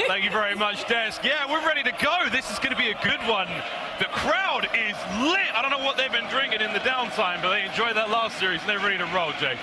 Thank you very much, Des. Yeah, we're ready to go. This is going to be a good one. The crowd is lit. I don't know what they've been drinking in the downtime, but they enjoyed that last series and they're ready to roll, Jay.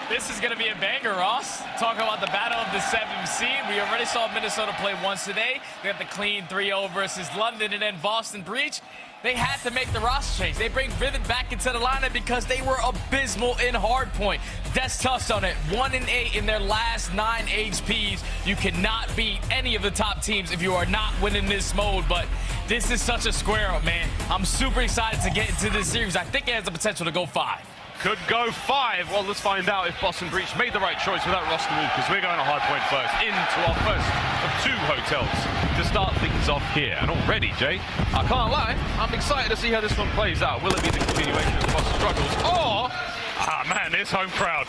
This is going to be a banger, Ross. Talking about the battle of the 7th seed. We already saw Minnesota play once today. They got the clean 3-0 versus London, and then Boston Breach. They had to make the roster change. They bring Vivid back into the lineup because they were abysmal in hardpoint. Des touched on it. 1-8 in their last 9 HPs. You cannot beat any of the top teams if you are not winning this mode, but this is such a square up, man. I'm super excited to get into this series. I think it has the potential to go 5. Could go 5. Well, let's find out if Boston Breach made the right choice with that roster move, because we're going to hardpoint first into our first of 2 hotels to start things off here. And already, Jay, I can't lie, I'm excited to see how this one plays out. Will it be the continuation of Boston struggles, or, man, this home crowd.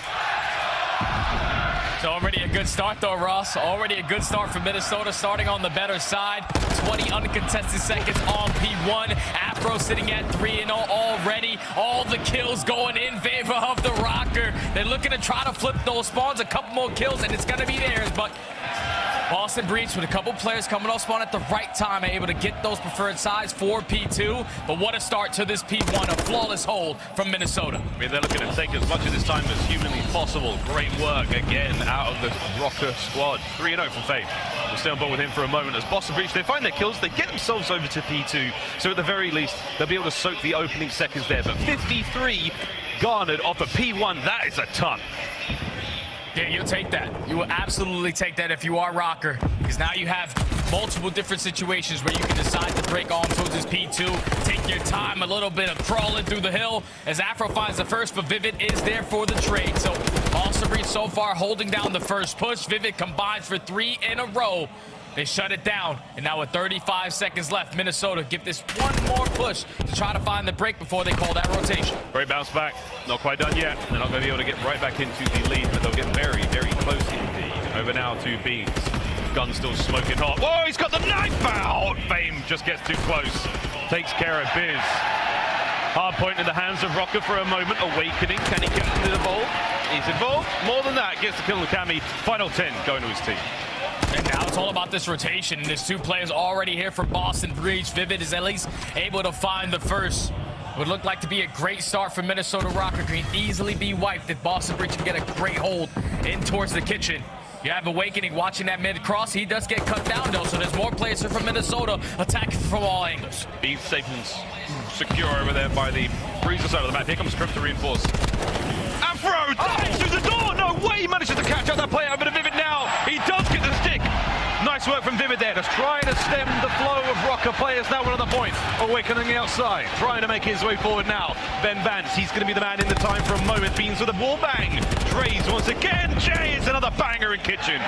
It's already a good start, though, Ross. Already a good start for Minnesota, starting on the better side. 20 uncontested seconds on P1. Afro sitting at 3-0 already. All the kills going in favor of the Røkkr. They're looking to try to flip those spawns. A couple more kills, and it's going to be theirs, but Boston Breach with a couple players coming off spawn at the right time, able to get those preferred sides for P2. But what a start to this P1, a flawless hold from Minnesota. I mean, they're looking to take as much of this time as humanly possible. Great work again out of the Røkkr squad. 3-0 from FaZe. We'll stay on board with him for a moment. As Boston Breach, they find their kills, they get themselves over to P2. So at the very least, they'll be able to soak the opening seconds there. But 53 garnered off of P1, that is a ton. Yeah, you'll take that. You will absolutely take that if you are Røkkr, because now you have multiple different situations where you can decide to break on towards his P2, take your time, a little bit of crawling through the hill as Afro finds the first, but Vivid is there for the trade. So Boston Breach so far holding down the first push. Vivid combines for 3 in a row. They shut it down, and now with 35 seconds left, Minnesota give this one more push to try to find the break before they call that rotation. Great bounce back. Not quite done yet. They're not going to be able to get right back into the lead, but they'll get very, very close indeed. Over now to Beans. Gun still smoking hot. Whoa, he's got the knife out! Fame just gets too close. Takes care of Biz. Hard point in the hands of Røkkr for a moment. Awakening. Can he get into the ball? He's involved. More than that. Gets the kill on Cammy. Final 10 going to his team. And now it's all about this rotation. There's 2 players already here for Boston Breach. Vivid is at least able to find the first. Would look like to be a great start for Minnesota Røkkr. Can easily be wiped if Boston Breach can get a great hold in towards the kitchen. You have Awakening watching that mid cross. He does get cut down, though, so there's more players here from Minnesota attacking from all angles. Beef safe and secure over there by the Priestahh side of the map. Here comes Kremp to reinforce. Afro dives through the door! No way! He manages to catch out that play over to Vivid now. He does get the stick. Nice work from Vivid there, just trying to stem the flow of Røkkr players. Now another point. Awakening outside, trying to make his way forward now. Ben Bance, he's going to be the man in the time for a moment. Beans with a wall bang. Drays once again. Jay is another banger in kitchen.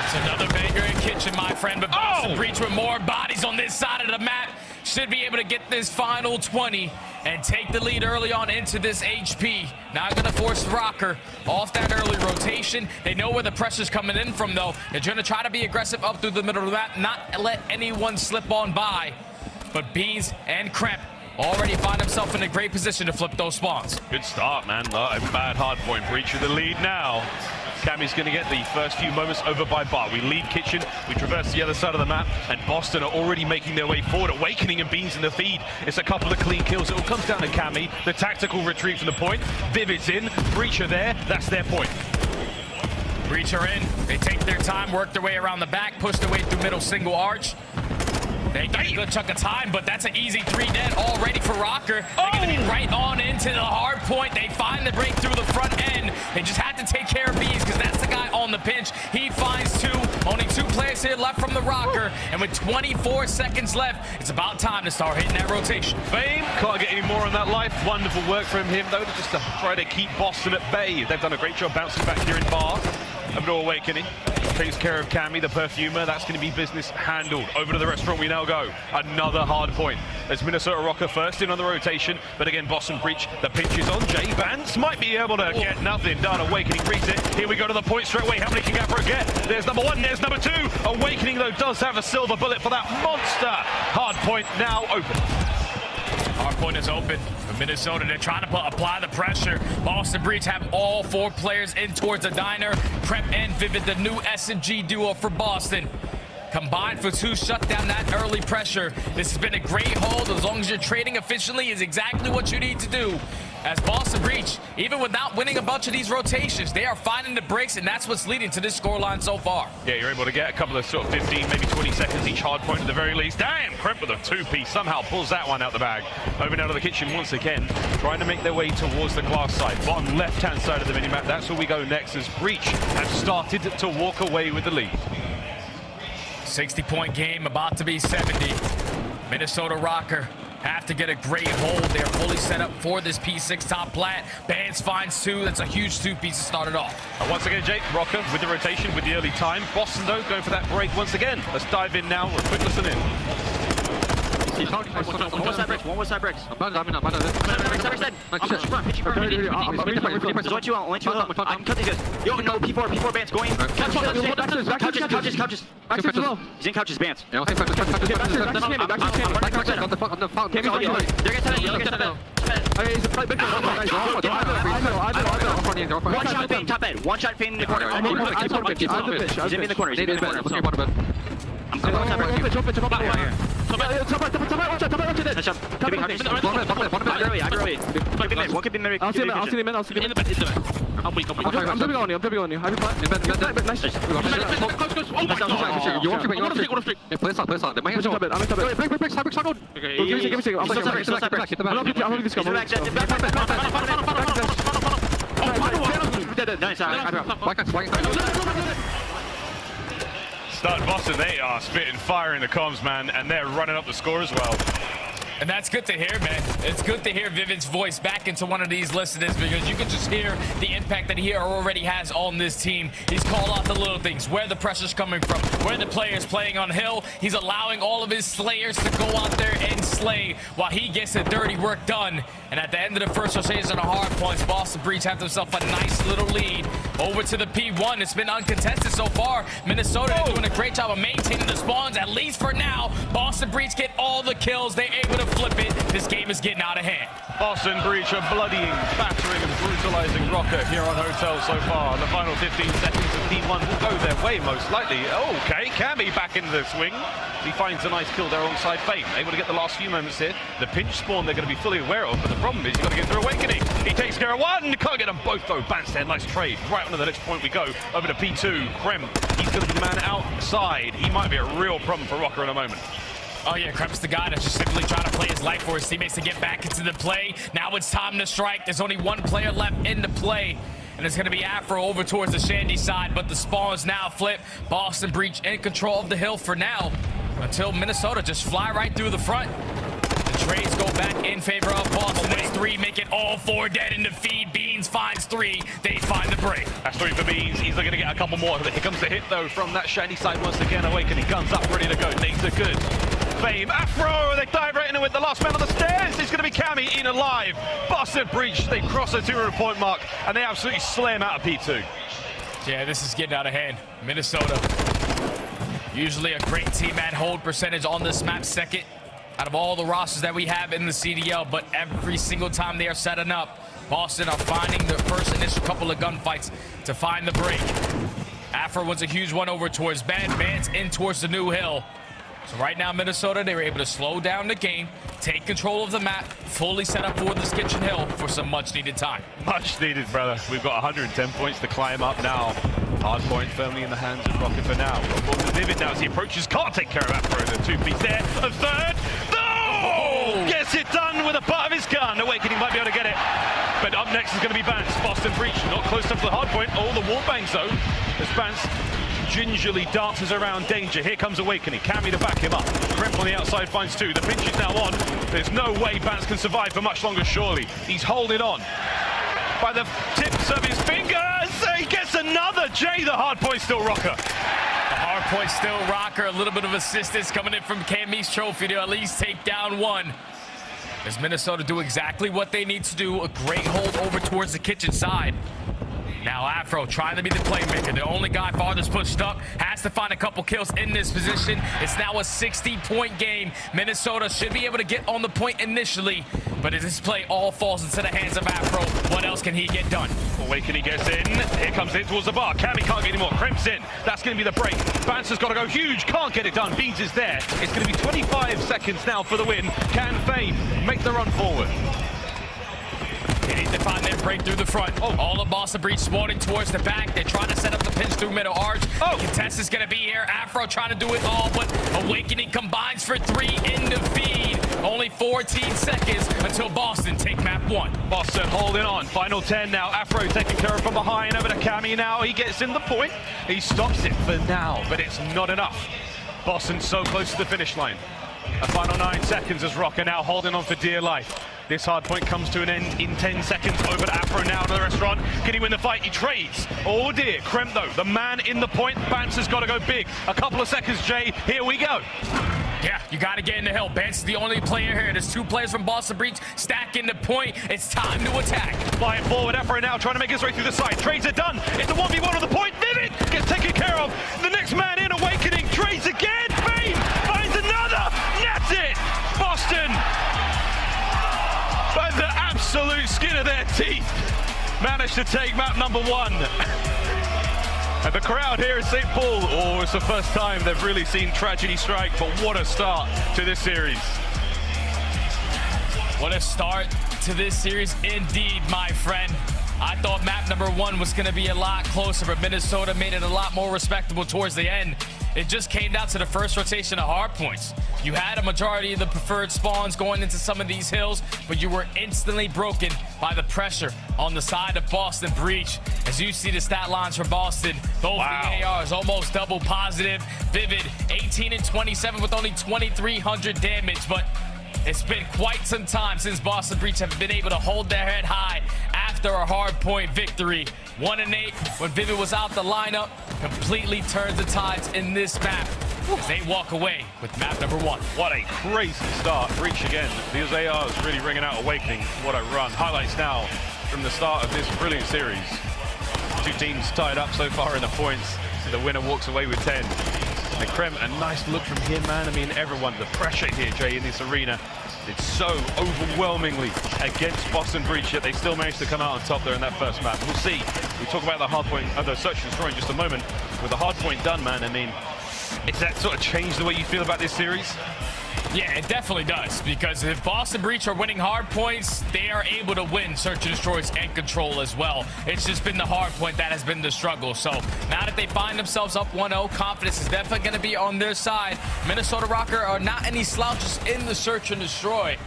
It's another banger in kitchen, my friend. But Boston Breach with more bodies on this side of the map should be able to get this final 20 and take the lead early on into this HP. Now going to force Røkkr off that early rotation. They know where the pressure's coming in from, though. They're going to try to be aggressive up through the middle of the map, not let anyone slip on by. But Beans and Kremp already find himself in a great position to flip those spawns. Good start, man. Not a bad hard point. Breach with the lead now. Cammy's going to get the first few moments over by Bar. We lead kitchen, we traverse the other side of the map, and Boston are already making their way forward. Awakening and Beans in the feed. It's a couple of clean kills. It all comes down to Cammy. The tactical retreat from the point. Vivid's in. Breach are there. That's their point. Breach are in. They take their time, work their way around the back, push their way through middle single arch. They get a good chunk of time, but that's an easy 3 dead already for Røkkr. They're going to be right on into the hard point. They find the break through the front end. They just had to take care of Bees because that's the guy on the pinch. He finds 2. Only 2 players here left from the Røkkr. And with 24 seconds left, it's about time to start hitting that rotation. Fame can't get any more on that life. Wonderful work from him, though, just to try to keep Boston at bay. They've done a great job bouncing back here in Bar. Over to Awakening. Takes care of Cammy, the perfumer. That's going to be business handled. Over to the restaurant we now go. Another hard point. There's Minnesota Røkkr first in on the rotation. But again, Boston Breach. The pinch is on. Jay Bance might be able to get nothing done. Awakening reads it. Here we go to the point straight away. How many can Afro get? There's number 1. There's number 2. Awakening, though, does have a silver bullet for that monster. Hard point now open. Hard corner's open for Minnesota. They're trying to apply the pressure. Boston Breach have all 4 players in towards the diner. Kremp and Vivid, the new SMG duo for Boston. Combined for 2, shut down that early pressure. This has been a great hold. As long as you're trading efficiently is exactly what you need to do. As Boston Breach, even without winning a bunch of these rotations, they are finding the breaks, and that's what's leading to this scoreline so far. Yeah, you're able to get a couple of sort of 15, maybe 20 seconds each hard point at the very least. Damn, Kremp with a 2-piece somehow pulls that one out the bag. Moving out of the kitchen once again, trying to make their way towards the glass side. Bottom left-hand side of the minimap, that's where we go next as Breach have started to walk away with the lead. 60-point game, about to be 70. Minnesota Røkkr have to get a great hold. They're fully set up for this P6 top plat. Bance finds 2. That's a huge 2-piece to start it off. Once again, Jake, Røkkr with the rotation, with the early time. Boston, though, going for that break once again. Let's dive in now. A quick listen in. One more side bricks. I'm cut these guys. Yo, no, P4 Bance going. Couches. He's in couches, Bance. One shot pain in the corner. He's in the corner. I'm Start Boston, they are spitting fire in the comms, man, and they're running up the score as well. And that's good to hear, man. It's good to hear Vivid's voice back into one of these listeners, because you can just hear the impact that he already has on this team. He's called out the little things, where the pressure's coming from, where the player's playing on hill. He's allowing all of his slayers to go out there and slay while he gets the dirty work done. And at the end of the first rotation on the hard points, Boston Breach have themselves a nice little lead. Over to the P1. It's been uncontested so far. Minnesota doing a great job of maintaining the spawns, at least for now. Boston Breach get all the kills. They're able to flip it. This game is getting out of hand. Boston Breach are bloodying, battering and brutalizing Røkkr here on Hotel so far. The final 15 seconds of P1 will go their way most likely. Okay, Cammy back into the swing. He finds a nice kill there alongside FaZe. Able to get the last few moments here. The pinch spawn they're going to be fully aware of, but the problem is you've got to get through Awakening. He takes care of one. Can't get them both though. Bance there, nice trade. Right on to the next point we go. Over to P2. Kremp. He's going to be the man outside. He might be a real problem for Røkkr in a moment. Oh yeah, Kremp's the guy that's just simply trying to play his life for his teammates to get back into the play. Now it's time to strike. There's only one player left in the play, and it's going to be Afro over towards the Shandy side, but the spawns now flip. Boston Breach in control of the hill for now, until Minnesota just fly right through the front. The trades go back in favor of Boston. There's 3, make it all 4 dead in the feed. Beans finds 3. They find the break. That's 3 for Beans. He's looking to get a couple more. Here comes the hit, though, from that Shandy side once again. Awakening, guns up, ready to go. Things are good. Fame, Afro, they dive right in with the last man on the stairs. It's going to be Cammy in alive. Boston Breach, they cross the 200-point mark, and they absolutely slay him out of P2. Yeah, this is getting out of hand. Minnesota, usually a great team at hold percentage on this map, second out of all the rosters that we have in the CDL, but every single time they are setting up, Boston are finding the first initial couple of gunfights to find the break. Afro was a huge one over towards Bance in towards the new hill. So right now, Minnesota, they were able to slow down the game, take control of the map, fully set up for this kitchen hill for some much-needed time. Much needed, brother. We've got 110 points to climb up now. Hard point firmly in the hands of Røkkr for now. Vivid now as he approaches, can't take care of Afro. The 2-piece there. A third. No! Gets it done with a butt of his gun. Awakening might be able to get it. But up next is going to be Bance. Boston Breach, not close enough to the hard point. Oh, the wall bangs, though. As Bance gingerly dances around danger. Here comes Awakening. Cammy to back him up. Kremp on the outside finds 2. The pinch is now on. There's no way Bance can survive for much longer, surely. He's holding on by the tips of his fingers. He gets another. Jay, the hard point still Røkkr. The hard point still Røkkr. A little bit of assistance coming in from Cammy's trophy to at least take down 1. As Minnesota do exactly what they need to do. A great hold over towards the kitchen side. Now Afro trying to be the playmaker. The only guy farthest pushed up. Has to find a couple kills in this position. It's now a 60-point game. Minnesota should be able to get on the point initially. But as this play all falls into the hands of Afro, what else can he get done? Awakening gets in. Here comes in towards the bar. Cammy can't get any more. Kremp's in. That's going to be the break. Bance has got to go huge. Can't get it done. Beans is there. It's going to be 25 seconds now for the win. Can FaZe make the run forward? They need to find their break through the front. All of Boston Breach spawning towards the back. They're trying to set up the pinch through middle arch. Contest is going to be here. Afro trying to do it all, but Awakening combines for 3 in the feed. Only 14 seconds until Boston take map 1. Boston holding on. Final 10 now. Afro taken care of from behind. Over to Cammy now. He gets in the point. He stops it for now, but it's not enough. Boston so close to the finish line. A final 9 seconds as Røkkr now holding on for dear life. This hard point comes to an end in 10 seconds. Over to Afro now to the restaurant. Can he win the fight? He trades. Oh dear. Kremp though, the man in the point. Bance has got to go big. A couple of seconds, Jay. Here we go. Yeah, you got to get in the hill. Bance is the only player here. There's 2 players from Boston Breach stacking the point. It's time to attack. Flying forward, Afro now trying to make his way through the side. Trades are done. It's a 1v1 on the point. Vivid gets taken care of. The next man in, Awakening. Trades again. Fame finds another. That's it. Boston, by the absolute skin of their teeth, managed to take map number 1. And the crowd here at St. Paul, oh, it's the first time they've really seen tragedy strike, but what a start to this series. What a start to this series indeed, my friend. I thought map number 1 was going to be a lot closer, but Minnesota made it a lot more respectable towards the end. It just came down to the first rotation of hard points. You had a majority of the preferred spawns going into some of these hills, but you were instantly broken by the pressure on the side of Boston Breach. As you see the stat lines for Boston, both the ARs almost double positive. Vivid, 18 and 27 with only 2,300 damage, but it's been quite some time since Boston Breach have been able to hold their head high after a hard point victory. 1 and 8 when Vivid was out the lineup, completely turns the tides in this map as they walk away with map number 1. What a crazy start. Breach again. These ARs really ringing out Awakening. What a run. Highlights now from the start of this brilliant series. 2 teams tied up so far in the points. The winner walks away with 10. And Kremp, a nice look from him, man. I mean, everyone, the pressure here, Jay, in this arena. It's so overwhelmingly against Boston Breach, yet they still managed to come out on top there in that first map. We'll see. We talk about the hard point, the search and destroy in just a moment. With the hard point done, man, I mean, does that sort of change the way you feel about this series? Yeah, it definitely does, because if Boston Breach are winning hard points, they are able to win search and destroys and control as well. It's just been the hard point that has been the struggle. So now that they find themselves up 1-0, confidence is definitely going to be on their side. Minnesota Røkkr are not any slouches in the search and destroy,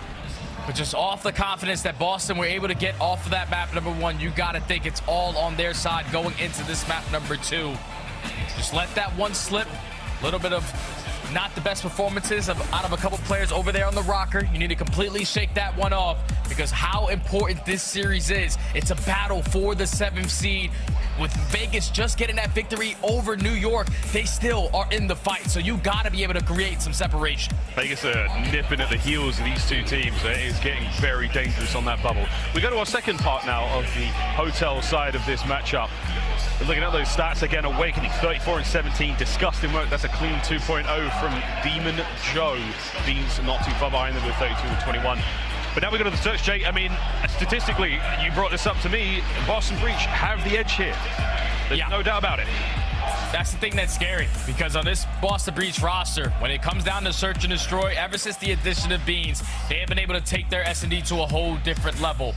but just off the confidence that Boston were able to get off of that map number 1, you got to think it's all on their side going into this map number 2. Just let that one slip. A little bit of not the best performances out of a couple players over there on the Røkkr. You need to completely shake that one off, because how important this series is. It's a battle for the 7th seed. With Vegas just getting that victory over New York, they still are in the fight. So you got to be able to create some separation. Vegas are nipping at the heels of these 2 teams. It's getting very dangerous on that bubble. We go to our second part now of the hotel side of this matchup. We're looking at those stats again. Awakening 34 and 17, disgusting work. That's a clean 2.0 from Demon Joe. Beans not too far behind them with 32 and 21. But now we go to the search, Jay. I mean, statistically, you brought this up to me. Boston Breach have the edge here. There's no doubt about it. That's the thing that's scary, because on this Boston Breach roster, when it comes down to search and destroy, ever since the addition of Beans, they have been able to take their S&D to a whole different level.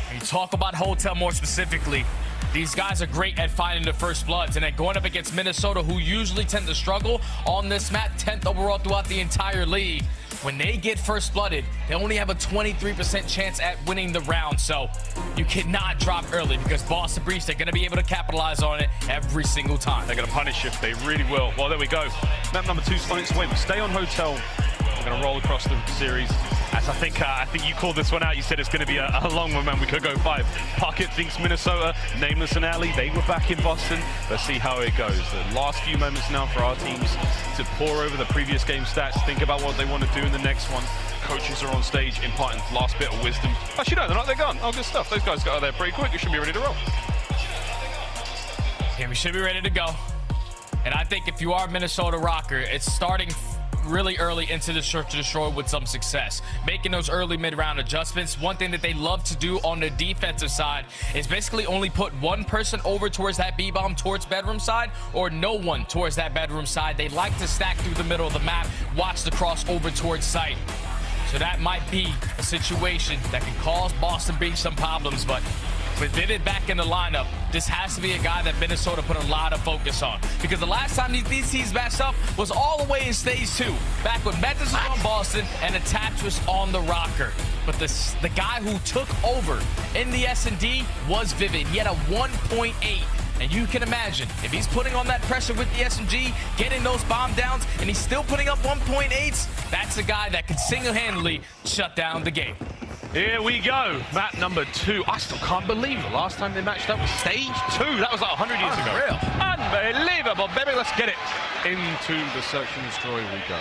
When you talk about Hotel more specifically, these guys are great at finding the first bloods, and then going up against Minnesota, who usually tend to struggle on this map, 10th overall throughout the entire league. When they get first blooded, they only have a 23% chance at winning the round. So you cannot drop early, because Boston Breach, they're going to be able to capitalize on it every single time. They're going to punish if they really will. Well, there we go. Map number 2's on its way. We stay on Hotel. We're going to roll across the series. As I think you called this one out. You said it's going to be a long one, man. We could go 5. Pocket thinks Minnesota, Nameless and Ali, they were back in Boston. Let's see how it goes. The last few moments now for our teams to pour over the previous game stats, think about what they want to do in the next one. Coaches are on stage imparting last bit of wisdom. Actually, no, they're not. They're gone. Oh, good stuff. Those guys got out there pretty quick. You should be ready to roll. Okay, we should be ready to go. And I think if you are Minnesota Røkkr, it's starting really early into the search to destroy with some success, making those early mid-round adjustments. One thing that they love to do on the defensive side is basically only put one person over towards that B-bomb towards bedroom side, or no one towards that bedroom side. They like to stack through the middle of the map, watch the cross over towards site. So that might be a situation that can cause Boston Breach some problems, but with Vivid back in the lineup, this has to be a guy that Minnesota put a lot of focus on. Because the last time these teams matched up was all the way in stage 2. Back when Metis was on Boston and Attach was on the Røkkr. But the guy who took over in the S&D was Vivid. He had a 1.8. And you can imagine, if he's putting on that pressure with the SMG, getting those bomb downs, and he's still putting up 1.8s, that's a guy that could single-handedly shut down the game. Here we go, map number 2. I still can't believe the last time they matched up was stage 2. That was like 100 years ago. Unbelievable, baby. Let's get it. Into the search and destroy we go.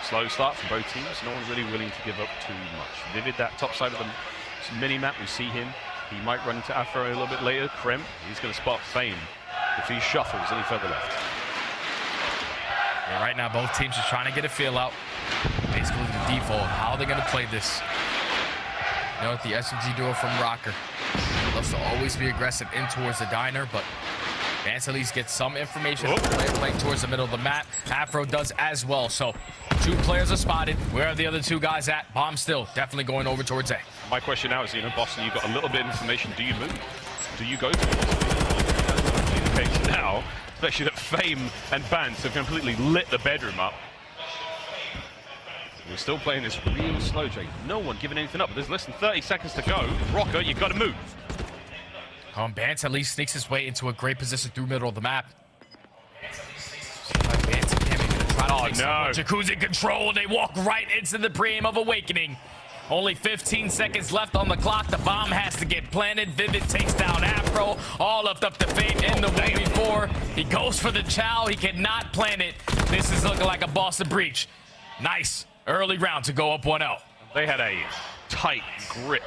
Slow start from both teams. No one's really willing to give up too much. Vivid, that top side of the mini-map, we see him. He might run into Afro a little bit later. Kremp, he's going to spot Fame if he shuffles any further left. Yeah, right now, both teams are trying to get a feel out. Basically, the default. How are they going to play this? You know what, the SMG duo from Røkkr loves to always be aggressive in towards the diner, but Bance at least gets some information playing towards the middle of the map. Afro does as well. So 2 players are spotted. Where are the other 2 guys at? Bomb still definitely going over towards A. My question now is, you know, Boston, you've got a little bit of information. Do you move? Do you go for it? The case now, especially that Fame and Bance have completely lit the bedroom up. We're still playing this real slow, Jay. No one giving anything up. There's less than 30 seconds to go. Røkkr, you've got to move. Bance at least sneaks his way into a great position through middle of the map. Bance and Cammy gonna try to take Jacuzzi control. They walk right into the preem of Awakening. Only 15 seconds left on the clock. The bomb has to get planted. Vivid takes down Afro. All left up to Fame in the 1v4. He goes for the chow. He cannot plant it. This is looking like a Boston breach. Nice early round to go up 1-0. They had a tight grip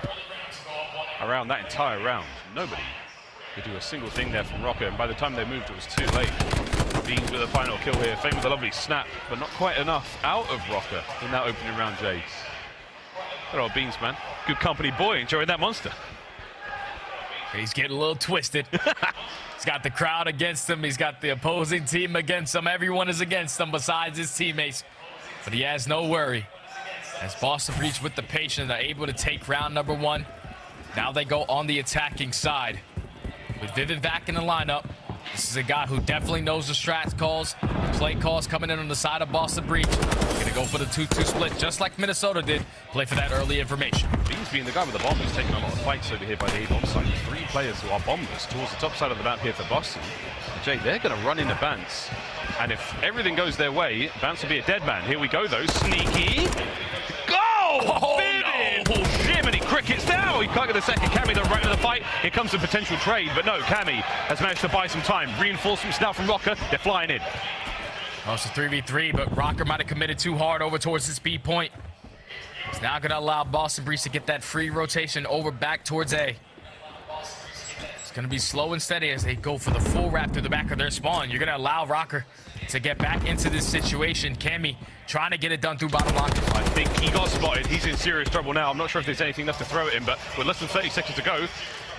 around that entire round. Nobody could do a single thing there from Røkkr, and by the time they moved, it was too late. Beans with a final kill here. Fame with a lovely snap, but not quite enough out of Røkkr in that opening round, Jay. Good old Beans, man. Good company boy, enjoying that monster. He's getting a little twisted. He's got the crowd against him. He's got the opposing team against him. Everyone is against him besides his teammates. But he has no worry. As Boston Breach with the patience, they're able to take round number 1. Now they go on the attacking side. With Vivid back in the lineup, this is a guy who definitely knows the strat calls, the play calls coming in on the side of Boston Breach. Gonna go for the 2-2 split, just like Minnesota did. Play for that early information. Beans being the guy with the bomb is taking a lot of fights over here by the A-bomb side. 3 players who are bombers towards the top side of the map here for Boston. And Jay, they're gonna run into Bance. And if everything goes their way, Bance will be a dead man. Here we go, though. Sneaky. Go! Oh, Vivid! no. Jiminy crickets now. He can't get the second. Cammy, though, right to the fight. Here comes the potential trade. But no, Cammy has managed to buy some time. Reinforcements now from Røkkr. They're flying in. Oh, it's a 3v3, but Røkkr might have committed too hard over towards the speed point. It's now going to allow Boston Breach to get that free rotation over back towards A. It's going to be slow and steady as they go for the full wrap through the back of their spawn. You're going to allow Røkkr to get back into this situation. Cammy trying to get it done through bottom lockers. I think he got spotted. He's in serious trouble now. I'm not sure if there's anything left to throw at him, but with less than 30 seconds to go,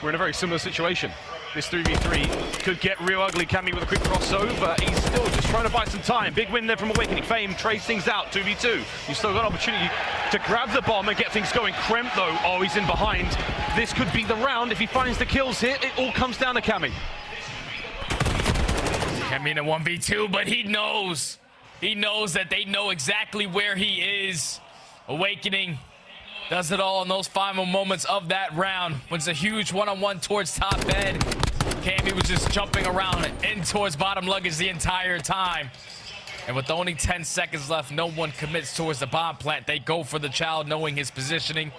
we're in a very similar situation. This 3v3 could get real ugly. Cammy with a quick crossover. He's still just trying to buy some time. Big win there from Awakening. Fame trades things out. 2v2. You've still got an opportunity to grab the bomb and get things going. Kremp, though, oh, he's in behind. This could be the round if he finds the kills here. It all comes down to Cammy. Cammy in a 1v2, but he knows. He knows that they know exactly where he is. Awakening does it all in those final moments of that round. Wins a huge one-on-one towards top bed. Cammy was just jumping around in towards bottom luggage the entire time. And with only 10 seconds left, no one commits towards the bomb plant. They go for the child, knowing his positioning.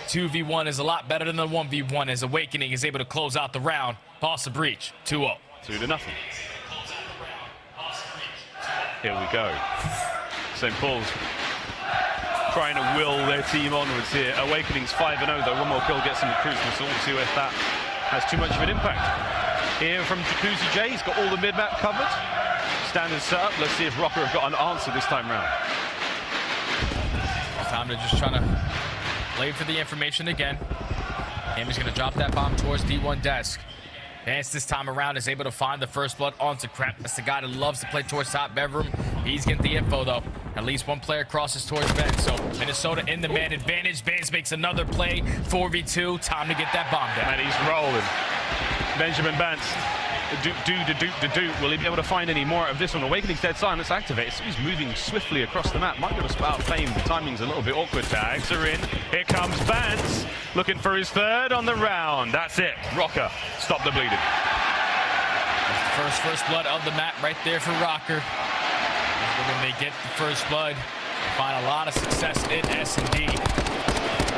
2v1 is a lot better than the 1v1 as Awakening is able to close out the round. Boston Breach, 2-0. 2-0. Here we go. St. Paul's trying to will their team onwards here. Awakening's 5-0, though. One more kill gets them the cruise missile. We'll see if that has too much of an impact. here from Jacuzzi J. He's got all the mid-map covered. Standard setup. Let's see if Røkkr have got an answer this time round. Time to just try to wait for the information again. Cammy's going to drop that bomb towards D1 desk. Bance this time around is able to find the first blood onto Kremp. That's the guy that loves to play towards top bedroom. He's getting the info, though. At least one player crosses towards Ben. So Minnesota in the man advantage. Bance makes another play. 4v2. Time to get that bomb down. And he's rolling. Benjamin Bance. Will he be able to find any more of this one? Awakening's dead silence activates. He's moving swiftly across the map. Might be able to spout flame. The timing's a little bit awkward. Tags are in. Here comes Bance. Looking for his third on the round. That's it. Røkkr. Stop the bleeding. That's the first blood of the map right there for Røkkr. When they get the first blood, they find a lot of success in S&D.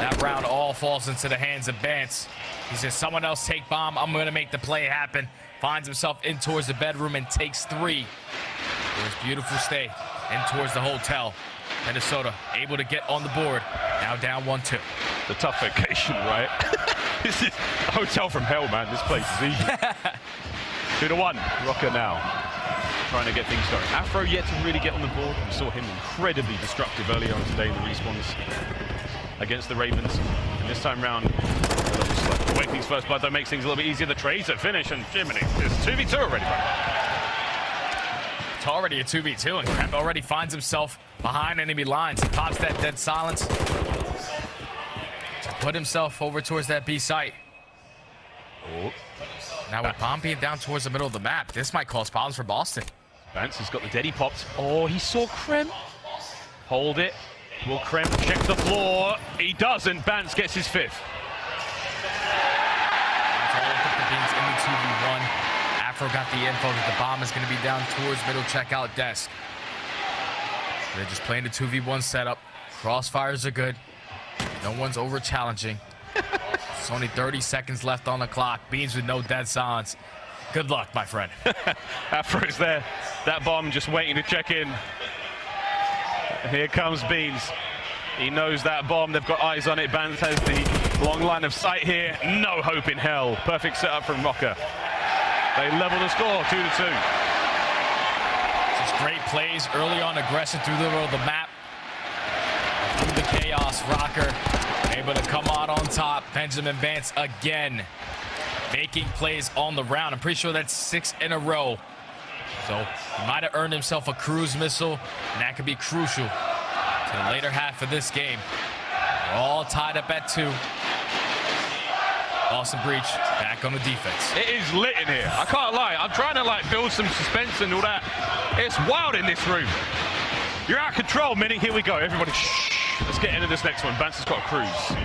That round all falls into the hands of Bance. He says, someone else take bomb. I'm going to make the play happen. Finds himself in towards the bedroom and takes 3. There's beautiful stay in towards the hotel. Minnesota able to get on the board. Now down 1-2. The tough vacation, right? This is a hotel from hell, man. This place is easy. 2-1. Røkkr now trying to get things going. Afro yet to really get on the board. We saw him incredibly destructive earlier on today in the respawns against the Ravens. And this time round, Awakening's first blood though makes things a little bit easier. The trades at finish, and Jiminy, it's 2v2 already. It's already a 2v2, and Kremp already finds himself behind enemy lines. He pops that dead silence to put himself over towards that B site. Oh. Now with bomb being down towards the middle of the map, this might cause problems for Boston. Bance has got the dead, he popped. Oh, he saw Kremp. Hold it. Will Kremp check the floor? He doesn't. Bance gets his 5th. Beans in the 2v1. Afro got the info that the bomb is going to be down towards middle checkout desk. They're just playing the 2v1 setup. Crossfires are good. No one's over challenging. There's only 30 seconds left on the clock. Beans with no dead silence. Good luck, my friend. Afro's there. That bomb just waiting to check in. Here comes Beans. He knows that bomb. They've got eyes on it. Bance has the long line of sight here. No hope in hell. Perfect setup from Røkkr. They level the score, 2-2. Just great plays early on, aggression through the middle of the map. Through the chaos, Røkkr able to come out on top. Benjamin Bance again making plays on the round. I'm pretty sure that's 6 in a row. So he might have earned himself a cruise missile, and that could be crucial to the later half of this game. We're all tied up at 2. Awesome breach back on the defense. It is lit in here. I can't lie. I'm trying to build some suspense and all that. It's wild in this room. You're out of control, Minnie. Here we go. Everybody, shh. Let's get into this next one. Bance has got a cruise.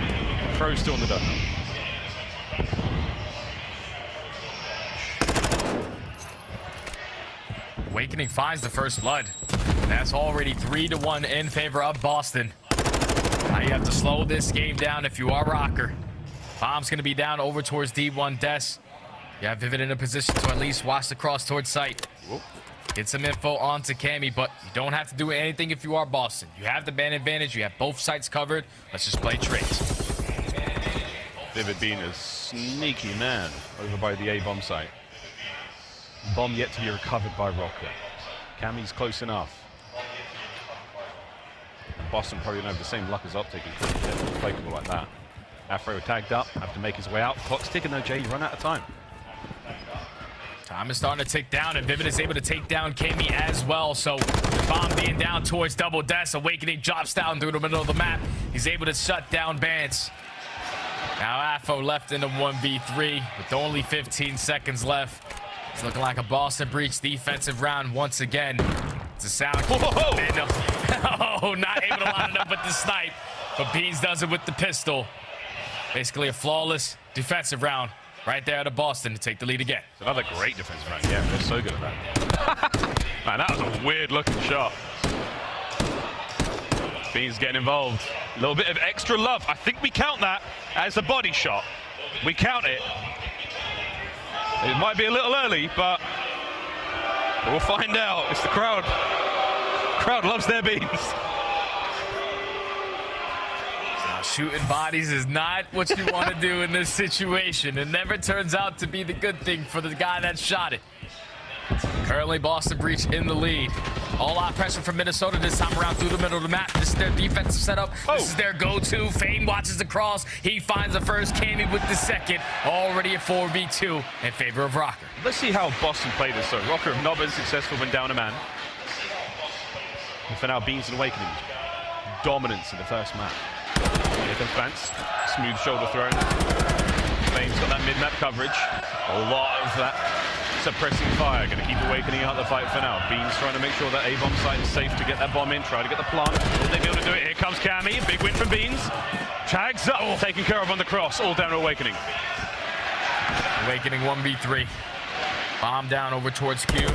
Pro's still on the donut. Awakening finds the first blood. That's already 3-1 in favor of Boston. Now you have to slow this game down if you are Røkkr. Bomb's going to be down over towards D1 desk. You have Vivid in a position to at least watch the cross towards site. Get some info onto Cammy, but you don't have to do anything if you are Boston. You have the man advantage. You have both sites covered. Let's just play trades. Vivid being a sneaky man over by the A-bomb site. Bomb yet to be recovered by Røkkr. Cammy's close enough. And Boston probably don't have the same luck as OpTic. He couldn't get unbreakable like that. Afro tagged up, have to make his way out. Clock's ticking though, Jay. You run out of time. Time is starting to tick down, and Vivid is able to take down Cammy as well. So bomb being down towards double desk. Awakening drops down through the middle of the map. He's able to shut down Bance. Now Afro left in the 1v3 with only 15 seconds left. It's looking like a Boston breach defensive round once again. It's a sound. Oh, not able to line it up with the snipe, but Beans does it with the pistol. Basically a flawless defensive round right there to Boston to take the lead again. It's another great defensive round. Yeah, they're so good at that. Man, that was a weird looking shot. Beans getting involved. A little bit of extra love. I think we count that as a body shot. We count it. It might be a little early, but we'll find out. It's the crowd. The crowd loves their Beans. Shooting bodies is not what you want to do in this situation. It never turns out to be the good thing for the guy that shot it. Currently, Boston Breach in the lead. All out pressure from Minnesota this time around through the middle of the map. This is their defensive setup. This is their go-to. Fame watches the cross. He finds the first. Cammy with the second. Already a 4v2 in favor of Røkkr. Let's see how Boston play this. So Røkkr have not been successful when down a man. And for now, Beans and Awakening. Dominance in the first map. Here comes Bance. Smooth shoulder thrown. Fame's got that mid-map coverage. A lot of that suppressing fire. Going to keep Awakening out the fight for now. Beans trying to make sure that A-bomb site is safe to get that bomb in. Try to get the plant. Will they be able to do it? Here comes Cammy. Big win from Beans. Tags up. Taken care of on the cross. All down to Awakening. Awakening 1v3. Bomb down over towards Q.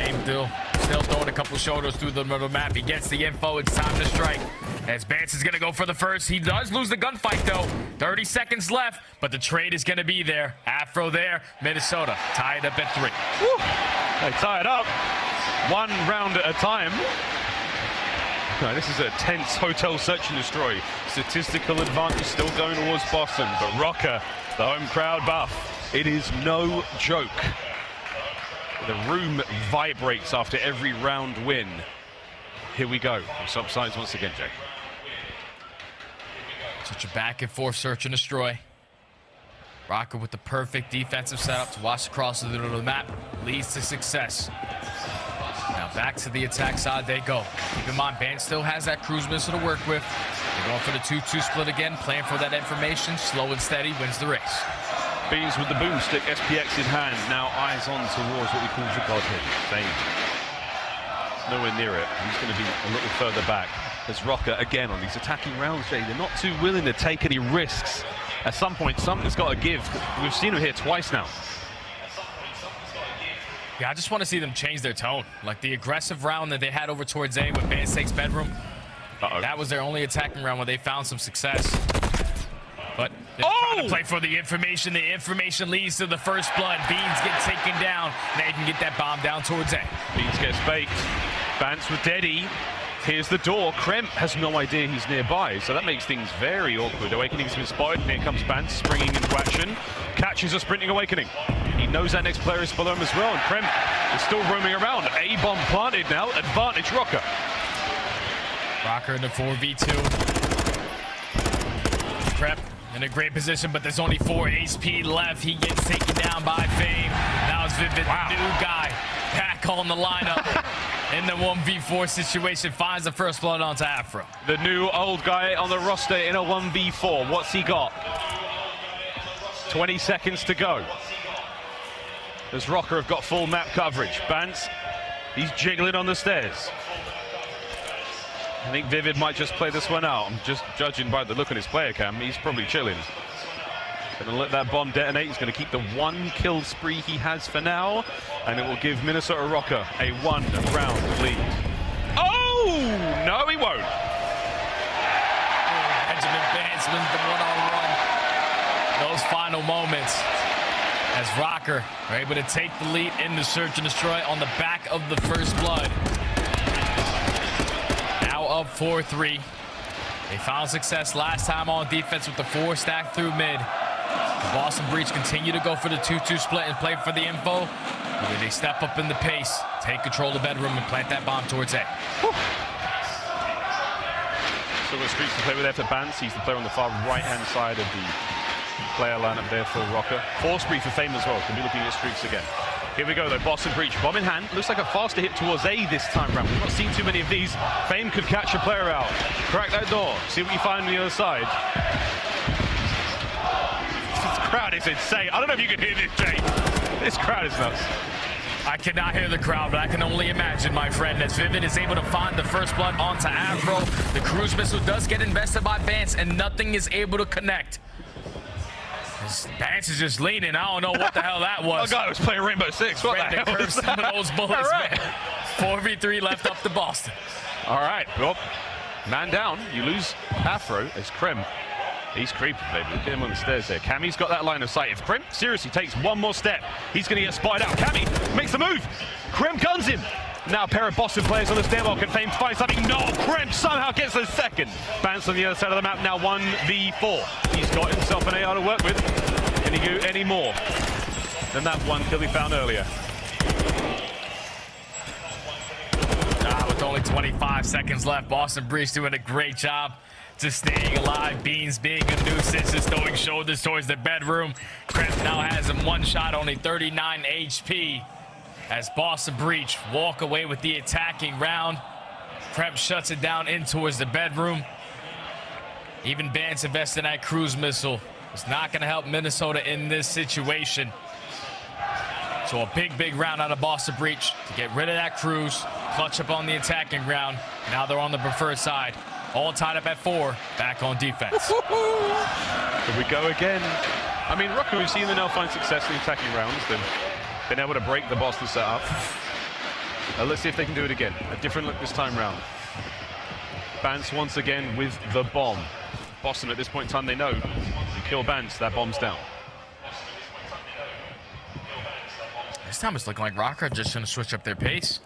Aim still throwing a couple shoulders through the middle of the map. He gets the info. It's time to strike. As Bance is going to go for the first. He does lose the gunfight, though. 30 seconds left, but the trade is going to be there. Afro there. Minnesota tied up at 3. Woo. They tie it up. 1 round at a time. No, this is a tense hotel search and destroy. Statistical advantage still going towards Boston, but Røkkr, the home crowd buff, it is no joke. The room vibrates after every round win. Here we go. Swap sides once again, Jay. Such a back and forth search and destroy. Røkkr with the perfect defensive setup to watch across the middle of the map leads to success. Now back to the attack side they go. Keep in mind, Bance still has that cruise missile to work with. They're going for the 2-2 split again, playing for that information. Slow and steady wins the race. Beans with the boomstick, SPX in hand. Now eyes on towards what we call the Godhead. Fame. Nowhere near it. He's going to be a little further back. As Røkkr, again, on these attacking rounds, Jay, they're not too willing to take any risks. At some point, something's got to give. We've seen them here twice now. Yeah, I just want to see them change their tone. Like the aggressive round that they had over towards A with Bance takes bedroom. That was their only attacking round where they found some success. But they're trying to play for the information. The information leads to the first blood. Beans get taken down. They can get that bomb down towards A. Beans gets baked. Bance with Deddy. Here's the door. Kremp has no idea he's nearby, so that makes things very awkward. Awakening's been spotted, and here comes Bance springing into action. Catches a sprinting Awakening. He knows that next player is below him as well, and Kremp is still roaming around. A-bomb planted now. Advantage Røkkr. Røkkr in the 4v2. Kremp in a great position, but there's only 4 HP left. He gets taken down by Fame. Now it's Vivid, the new guy, back on the lineup. In the 1v4 situation, finds the first blood onto Afro. The new old guy on the roster in a 1v4. What's he got? 20 seconds to go. As Røkkr have got full map coverage. Bance, he's jiggling on the stairs. I think Vivid might just play this one out. I'm just judging by the look on his player cam. He's probably chilling. Gonna let that bomb detonate. He's gonna keep the 1 kill spree he has for now, and it will give Minnesota Røkkr a 1-round lead. Oh, no, he won't. Benjamin Bance wins the one-on-one. Those final moments as Røkkr are able to take the lead in the search and destroy on the back of the first blood. Now up 4-3. They found success last time on defense with the 4 stack through mid. The Boston Breach continue to go for the 2-2 split and play for the info. They step up in the pace, take control of the bedroom, and plant that bomb towards A. Still got streaks to play with after Bance. He's the player on the far right-hand side of the player lineup there for Røkkr. 4 spree for Fame as well. Could be looking at streaks again. Here we go, though. Boston Breach, bomb in hand. Looks like a faster hit towards A this time round. We've not seen too many of these. Fame could catch a player out. Crack that door. See what you find on the other side. This crowd is insane. I don't know if you can hear this, Jay. This crowd is nuts. I cannot hear the crowd, but I can only imagine, my friend, as Vivid is able to find the first blood onto Afro. The cruise missile does get invested by Bance, and nothing is able to connect. Bance is just leaning. I don't know what the hell that was. Oh, God, I was playing Rainbow Six. What the hell curve was some of those bullets, right. man. 4v3 left up to Boston. All right, well, man down. You lose Afro as Kremp. He's creeping, baby. Look at him on the stairs there. Cammy's got that line of sight. If Kremp seriously takes one more step, he's going to get spotted out. Cammy makes the move. Kremp guns him. Now a pair of Boston players on the stairwell. Can FaZe find something? No, Kremp somehow gets the second. Bance on the other side of the map, now 1v4. He's got himself an AR to work with. Can he do any more than that one kill he found earlier? With only 25 seconds left, Boston Breach doing a great job just staying alive. Beans being a nuisance, just throwing shoulders towards the bedroom. Kremp now has him one shot, only 39 HP. As Boston Breach walk away with the attacking round. Kremp shuts it down in towards the bedroom. Even Bance invested in that cruise missile. It's not going to help Minnesota in this situation. So a big round out of Boston Breach to get rid of that cruise, clutch up on the attacking round. Now they're on the preferred side. All tied up at 4, back on defense. Here we go again. I mean, Røkkr, we've seen them now find success in the attacking rounds. They've been able to break the Boston setup. Let's see if they can do it again. A different look this time round. Bance once again with the bomb. Boston at this point in time, they know. You kill Bance, that bomb's down. This time it's looking like Røkkr are just going to switch up their pace.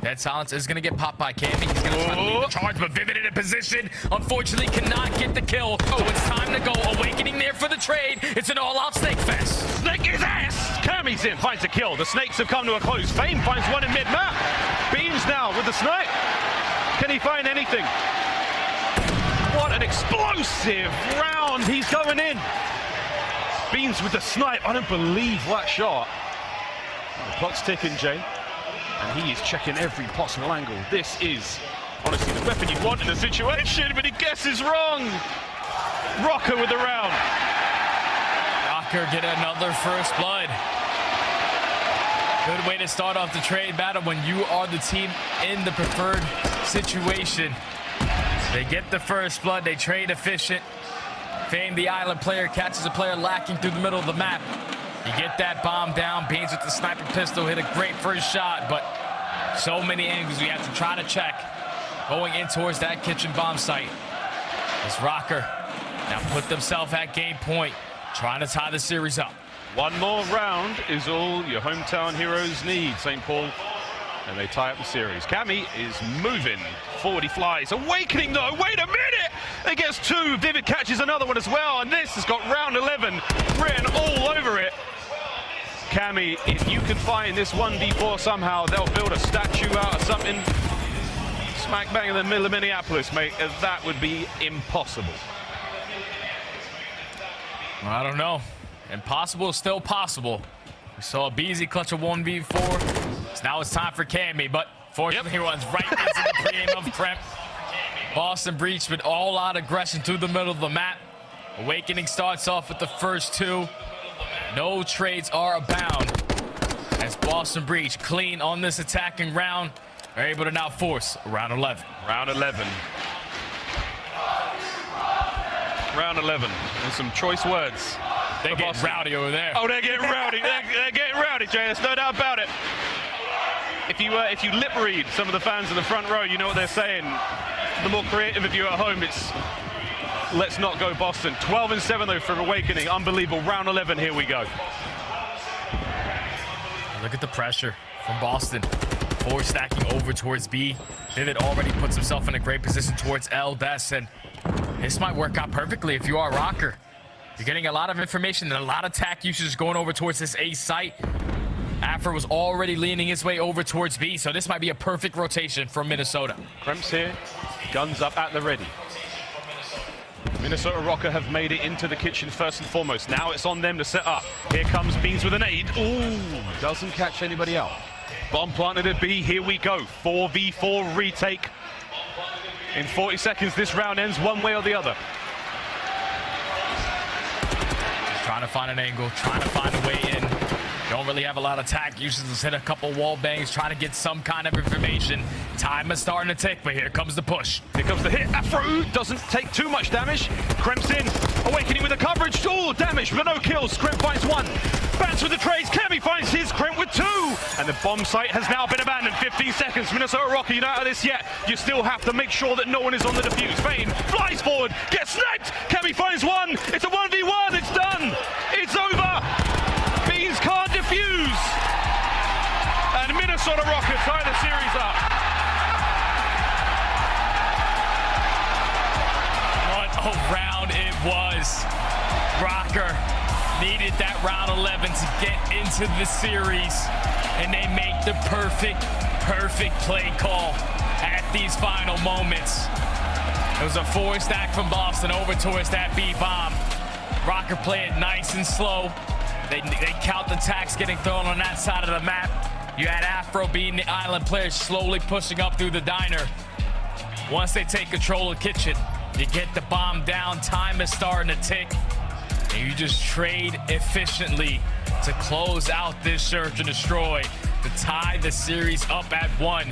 Dead Silence is going to get popped by Cammy. He's going to try to lead the charge, but Vivid in a position. Unfortunately, cannot get the kill. So it's time to go. Awakening there for the trade. It's an all-out snake fest. Snake his ass! Cammy's in, finds a kill. The snakes have come to a close. FaZe finds one in mid-map. Beams now with the snipe. Can he find anything? What an explosive round. He's going in. Beams with the snipe. I don't believe that shot. The clock's ticking, Jay. And he is checking every possible angle. This is, honestly, the weapon you want in a situation, but he guesses wrong. Røkkr with the round. Røkkr get another first blood. Good way to start off the trade battle when you are the team in the preferred situation. They get the first blood, they trade efficient. Fame, the island player, catches a player lacking through the middle of the map. You get that bomb down. Beans with the sniper pistol hit a great first shot, but so many angles we have to try to check. Going in towards that kitchen bomb site. As Røkkr now put themselves at game point, trying to tie the series up. One more round is all your hometown heroes need, St. Paul. And they tie up the series. Cammy is moving forward. He flies. Awakening, though. Wait a minute! It gets 2. Vivid catches another one as well. And this has got round 11 written all over it. Cammy, if you can find this 1v4 somehow, they'll build a statue out of something smack bang in the middle of Minneapolis, mate. That would be impossible. Well, I don't know. Impossible is still possible. We saw aBeZy clutch a 1v4. So now it's time for Cammy, but fortunately he runs right into the pregame of Kremp. Boston Breach with all-out aggression through the middle of the map. Awakening starts off with the first 2. No trades are abound as Boston Breach clean on this attacking round are able to now force round 11. Round 11. Round 11. And some choice words. They get rowdy over there. Oh, they're getting rowdy. they're getting rowdy, Jay. There's no doubt about it. If you lip read some of the fans in the front row, you know what they're saying. The more creative of you at home, it's let's not go Boston. 12-7 though for Awakening. Unbelievable. Round 11. Here we go. Look at the pressure from Boston. 4 stacking over towards B. Vivid already puts himself in a great position towards L. Best, and this might work out perfectly if you are Røkkr. You're getting a lot of information and a lot of tack usage going over towards this A site. Afro was already leaning his way over towards B, so this might be a perfect rotation from Minnesota. Kremp's here, guns up at the ready. Minnesota Røkkr have made it into the kitchen first and foremost. Now it's on them to set up. Here comes Beans with a nade. Ooh, doesn't catch anybody out. Bomb planted at B, here we go. 4v4 retake. In 40 seconds, this round ends one way or the other. Trying to find an angle, trying to find a way in. Don't really have a lot of tack usage. Let's hit a couple wall bangs, trying to get some kind of information. Time is starting to tick, but here comes the push. Here comes the hit. Afro doesn't take too much damage. Kremp's in. Awakening with the coverage. Oh, damage, but no kills. Kremp finds 1. Bance with the trades. Cammy finds his. Kremp with 2. And the bomb site has now been abandoned. 15 seconds. Minnesota Røkkr, you're not out of this yet. You still have to make sure that no one is on the defuse. FaZe flies forward. Gets sniped. Cammy finds 1. It's a 1v1. It's done. It's over. Beans can't defuse. And Minnesota Minnesota Røkkr tie the series up. What a round it was. Røkkr needed that round 11 to get into the series, and they make the perfect play call at these final moments. It was a forward stack from Boston over towards that B-bomb. Røkkr play it nice and slow. They count the attacks getting thrown on that side of the map. You had Afro being the island player slowly pushing up through the diner. Once they take control of kitchen, you get the bomb down, time is starting to tick, and you just trade efficiently to close out this search and destroy to tie the series up at 1.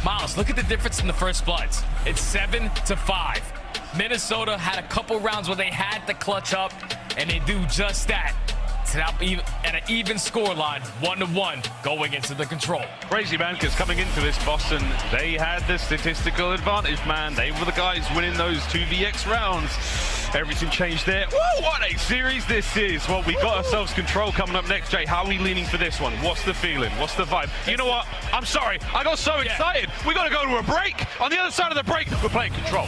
Miles, look at the difference in the first bloods. It's 7-5. Minnesota had a couple rounds where they had to clutch up, and they do just that. It's now at an even score line, 1-1, going into the control. Crazy, man, because coming into this, Boston, they had the statistical advantage, man. They were the guys winning those 2vx rounds. Everything changed there. Woo, what a series this is. Well, we got ourselves control coming up next, Jay. How are we leaning for this one? What's the feeling? What's the vibe? You know what? I'm sorry. I got so excited. We got to go to a break. On the other side of the break, we're playing control.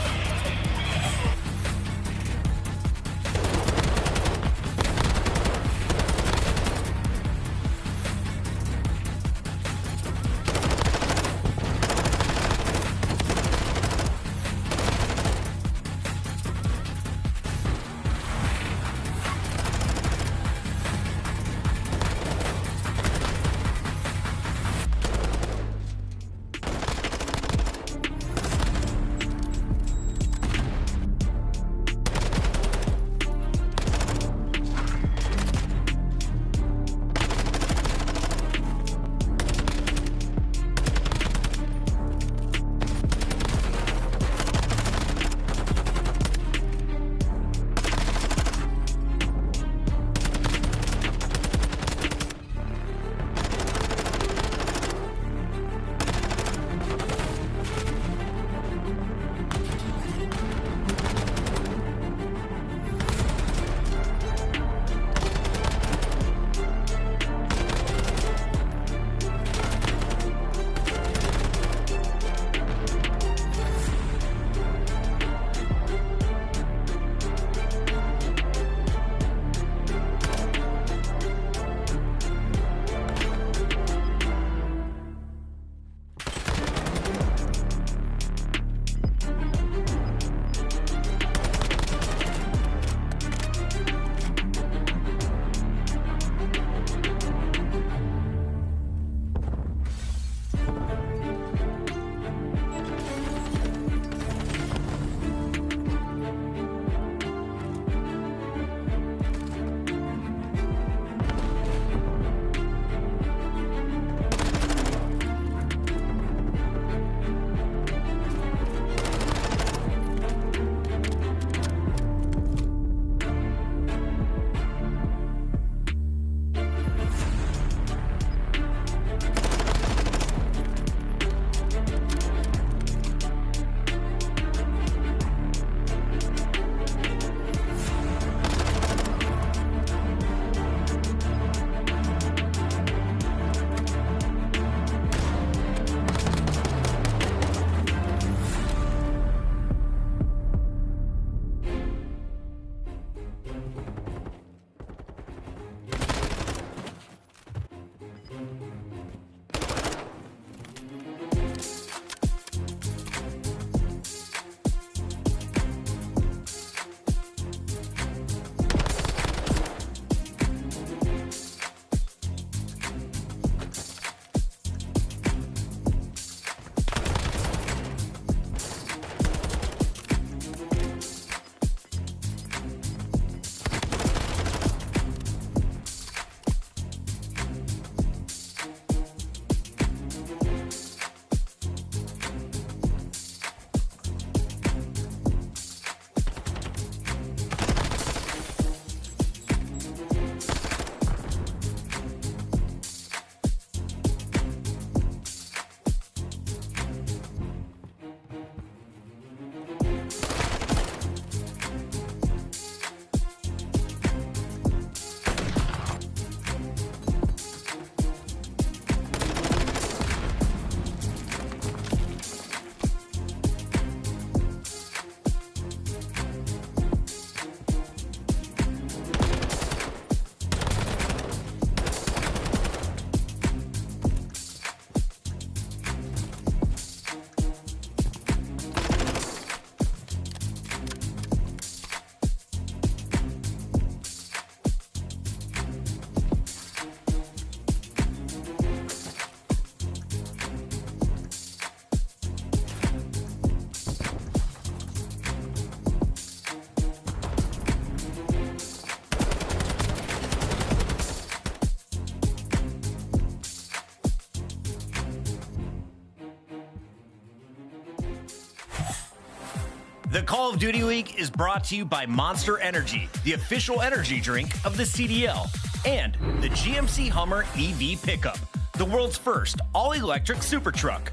The Call of Duty League is brought to you by Monster Energy, the official energy drink of the CDL, and the GMC Hummer EV Pickup, the world's first all-electric super truck.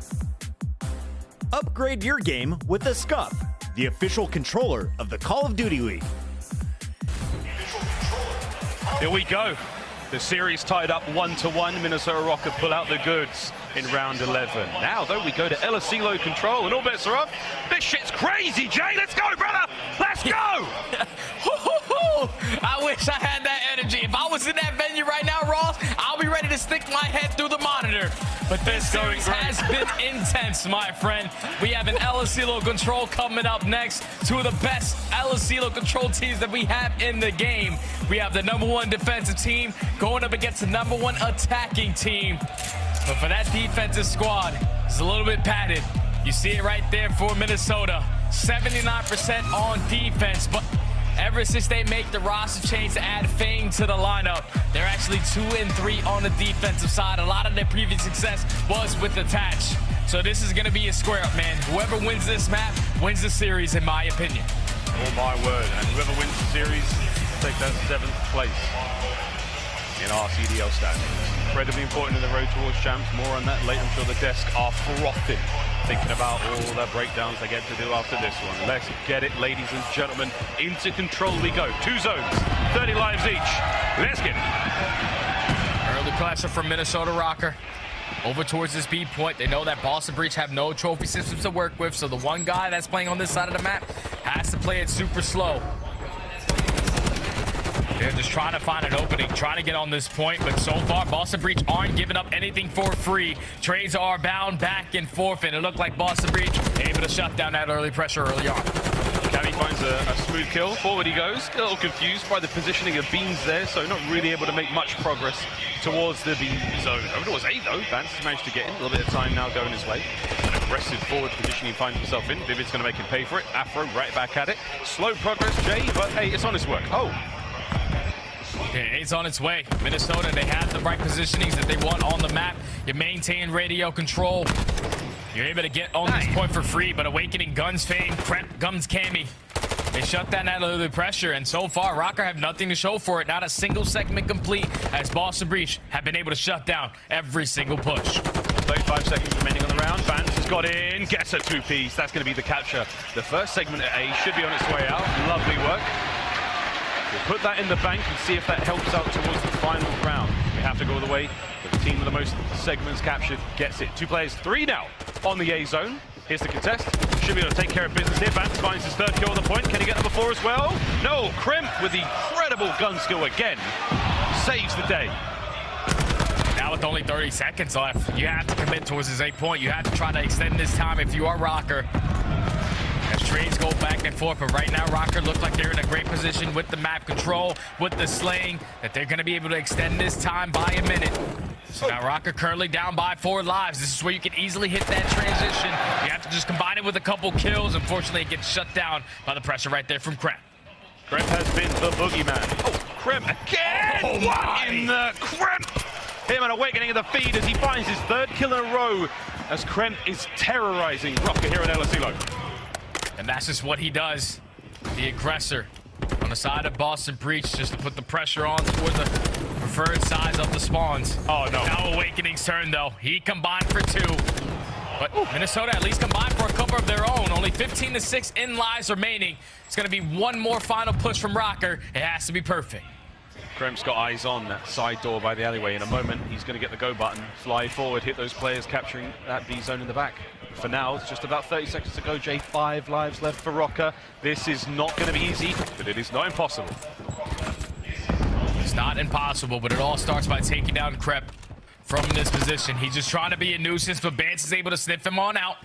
Upgrade your game with the Scuff, the official controller of the Call of Duty League. Here we go. The series tied up 1-1. Minnesota Røkkr pull out the goods in round 11. Now, though, we go to LSELO control, and all bets are up. This shit's crazy, Jay. Let's go, brother. Let's go. I wish I had that energy. If I was in that venue right now, Ross, I'll be ready to stick my head through the monitor. But this series has been intense, my friend. We have an LSELO control coming up next. Two of the best LSELO control teams that we have in the game. We have the #1 defensive team going up against the #1 attacking team. But for that defensive squad, it's a little bit padded. You see it right there for Minnesota. 79% on defense, but ever since they make the roster change to add Fang to the lineup, they're actually 2-3 on the defensive side. A lot of their previous success was with attach. So this is going to be a square up, man. Whoever wins this map wins the series, in my opinion. Oh, my word. And whoever wins the series take that 7th place in our CDL standings. Incredibly important in the road towards champs. More on that later. I'm sure the desk are frothing, thinking about all the breakdowns they get to do after this one. Let's get it, ladies and gentlemen. Into control we go. 2 zones, 30 lives each. Let's get it. Early pressure from Minnesota Røkkr. Over towards this B point. They know that Boston Breach have no trophy systems to work with, so the one guy that's playing on this side of the map has to play it super slow. They're just trying to find an opening, trying to get on this point, but so far, Boston Breach aren't giving up anything for free. Trades are bound back and forth, and it looked like Boston Breach able to shut down that early pressure early on. Cammy finds a smooth kill. Forward he goes. A little confused by the positioning of Beans there, so not really able to make much progress towards the B zone. Over towards A, though. Bance has managed to get in. A little bit of time now going his way. An aggressive forward position he finds himself in. Vivid's going to make him pay for it. Afro right back at it. Slow progress, Jay, but hey, it's on his work. Oh. Okay, it's on its way. Minnesota, they have the right positionings that they want on the map. You maintain radio control. You're able to get on this point for free, but Awakening guns Fang, Kremp guns Cammy. They shut down that early pressure, and so far, Røkkr have nothing to show for it. Not a single segment complete, as Boston Breach have been able to shut down every single push. 35 seconds remaining on the round. Bance has got in, gets a 2-piece. That's going to be the capture. The first segment at A should be on its way out. Lovely work. We'll put that in the bank and see if that helps out towards the final round. We have to go all the way. The team with the most segments captured gets it. 2 players, 3 now on the A zone. Here's the contest. Should be able to take care of business here. Bance finds his 3rd kill on the point. Can he get number 4 as well? No, Kremp with the incredible gun skill again. Saves the day. Now with only 30 seconds left, you have to commit towards this 8 point. You have to try to extend this time if you are Røkkr. As trades go back and forth, but right now Røkkr look like they're in a great position with the map control, with the slaying, that they're going to be able to extend this time by a minute. So now Røkkr currently down by 4 lives. This is where you can easily hit that transition. You have to just combine it with a couple kills. Unfortunately, it gets shut down by the pressure right there from Kremp. Kremp has been the boogeyman. Oh, Kremp again! Oh, what in the Kremp? Him an Awakening in the feed as he finds his 3rd kill in a row, as Kremp is terrorizing Røkkr here in LSELO. And that's just what he does. The aggressor on the side of Boston Breach, just to put the pressure on toward the preferred size of the spawns. Oh, no. Now Awakening's turn, though. He combined for 2. But Minnesota at least combined for a couple of their own. Only 15-6 in lives remaining. It's going to be one more final push from Røkkr. It has to be perfect. Kremp's got eyes on that side door by the alleyway. In a moment, he's going to get the go button, fly forward, hit those players, capturing that B zone in the back. For now, it's just about 30 seconds to go. Jay, 5 lives left for Røkkr. This is not going to be easy, but it is not impossible. It's not impossible, but it all starts by taking down Kremp from this position. He's just trying to be a nuisance, but Bance is able to sniff him on out.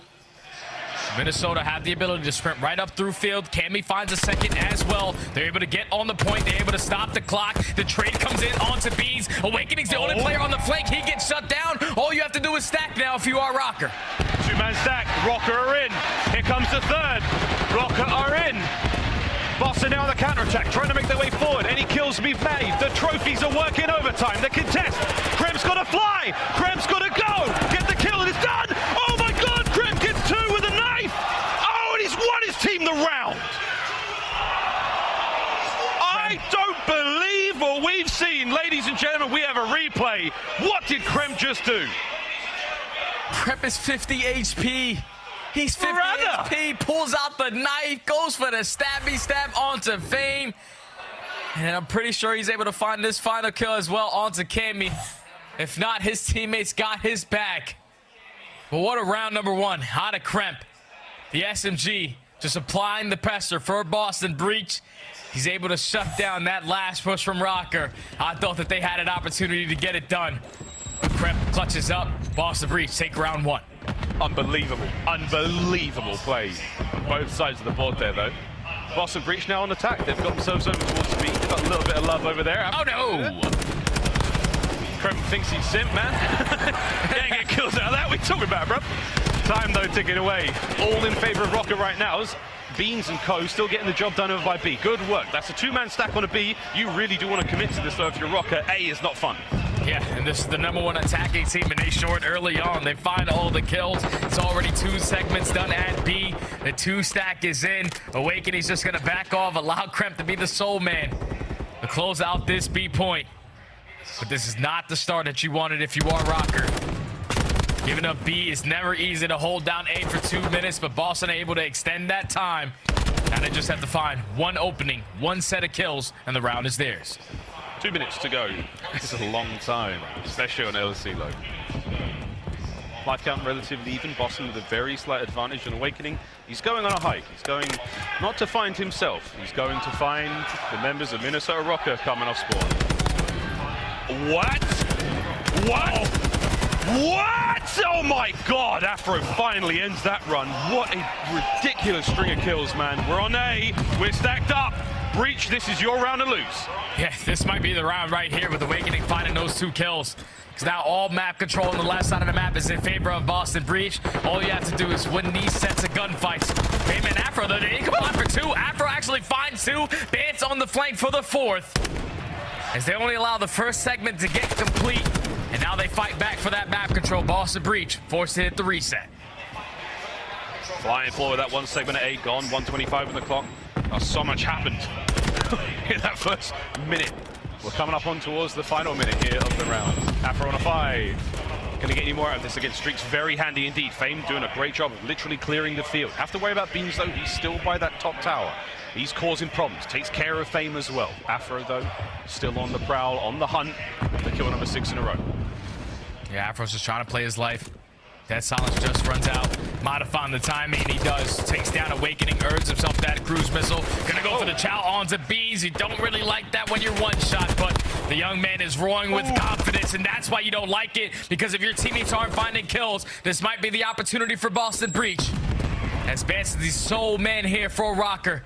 Minnesota have the ability to sprint right up through field. Cammy finds a 2nd as well. They're able to get on the point. They're able to stop the clock. The trade comes in onto B's. Awakening's the only player on the flank. He gets shut down. All you have to do is stack now if you are Røkkr. 2-man stack. Røkkr are in. Here comes the 3rd. Røkkr are in. Boston now on the counter-attack, trying to make their way forward. Any kills we've made. The trophies are working overtime. The contest. Kremp's got to fly. Kremp's got to go. Get the kill and it's done. Oh my God, Kremp gets 2 with a knife. Oh, and he's won his team the round. we have a replay. What did Kremp just do? Kremp is 50 HP. He's 50 HP, pulls out the knife, goes for the stabby stab onto Fame. And I'm pretty sure he's able to find this final kill as well onto Cammy. If not, his teammates got his back. But what a round number one out of Kremp. The SMG just applying the pressure for Boston Breach. He's able to shut down that last push from Røkkr. I thought that they had an opportunity to get it done. Kremp clutches up. Boston Breach take round one. Unbelievable, unbelievable play. Both sides of the board there, though. Boston Breach now on attack. They've got themselves over towards me. They've got a little bit of love over there. Oh, no! Kremp thinks he's Simp, man. Can't get kills out of that. What are you talking about, bro? Time, though, ticking away. All in favor of Røkkr right now. Beans and Co still getting the job done over by B. Good work. That's a two-man stack on a B. You really do want to commit to this, though, if you're Røkkr. A is not fun. Yeah, and this is the #1 attacking team, and they short early on. They find all the kills. It's already 2 segments done at B. The 2 stack is in. Owakening's just going to back off, allow Kremp to be the sole man to close out this B point. But this is not the start that you wanted if you are Røkkr. Giving up B is never easy to hold down A for 2 minutes, but Boston are able to extend that time. Now they just have to find one opening, one set of kills, and the round is theirs. 2 minutes to go. This is a long time, especially on LC low. Life count relatively even. Boston with a very slight advantage on Owakening. He's going on a hike. He's going not to find himself. He's going to find the members of Minnesota Røkkr coming off spawn. What? What? What? Oh my God! Afro finally ends that run. What a ridiculous string of kills, man. We're on A. We're stacked up. Breach, this is your round to lose. Yeah, this might be the round right here with Owakening finding those 2 kills. Because now all map control on the left side of the map is in favor of Boston Breach. All you have to do is win these sets of gunfights. Hey man, Afro, though, they combine for 2. Afro actually finds 2. Bance on the flank for the 4th. As they only allow the first segment to get complete. And now they fight back for that map control. Boston Breach forced to hit the reset. Flying forward, that one segment at 8 gone, 1:25 on the clock. Oh, so much happened in that first minute. We're coming up on towards the final minute here of the round. Afro on a 5. Can he get any more out of this against Streaks? Very handy indeed. Fame doing a great job of literally clearing the field. Have to worry about Beans, though. He's still by that top tower. He's causing problems. Takes care of Fame as well. Afro, though, still on the prowl, on the hunt. The kill number 6 in a row. Yeah, Afro's just trying to play his life. That silence just runs out. Modifying the timing, he does. Takes down Owakening, earns himself that cruise missile. Gonna go for the chow onto B's. You don't really like that when you're one shot, but the young man is roaring with confidence, and that's why you don't like it, because if your teammates aren't finding kills, this might be the opportunity for Boston Breach. As Bance is the sole man here for Røkkr.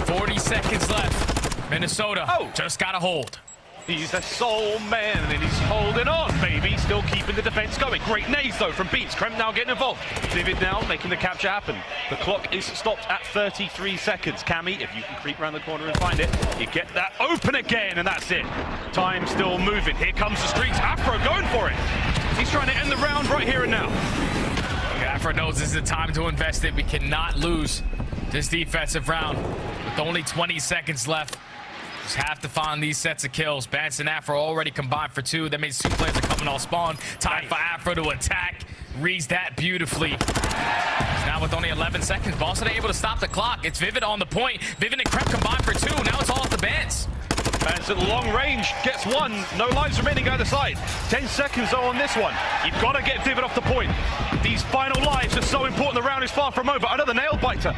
40 seconds left. Minnesota just got a hold. He's a sole man, and he's holding on, baby. Still keeping the defense going. Great nades, though, from Beats. Kremp now getting involved. Vivid now making the capture happen. The clock is stopped at 33 seconds. Cammy, if you can creep around the corner and find it, you get that open again, and that's it. Time still moving. Here comes the Streaks. Afro going for it. He's trying to end the round right here and now. Yeah, Afro knows this is the time to invest it. We cannot lose this defensive round with only 20 seconds left. Just have to find these sets of kills. Bance and Afro already combined for 2. That means 2 players are coming off spawn. Time for Afro to attack. Reads that beautifully. Now with only 11 seconds, Boston able to stop the clock. It's Vivid on the point. Vivid and Kremp combined for 2. Now it's all up to Bance. Bance at long range gets 1. No lives remaining either side. 10 seconds though on this one. You've got to get Vivid off the point. These final lives are so important. The round is far from over. Another nail biter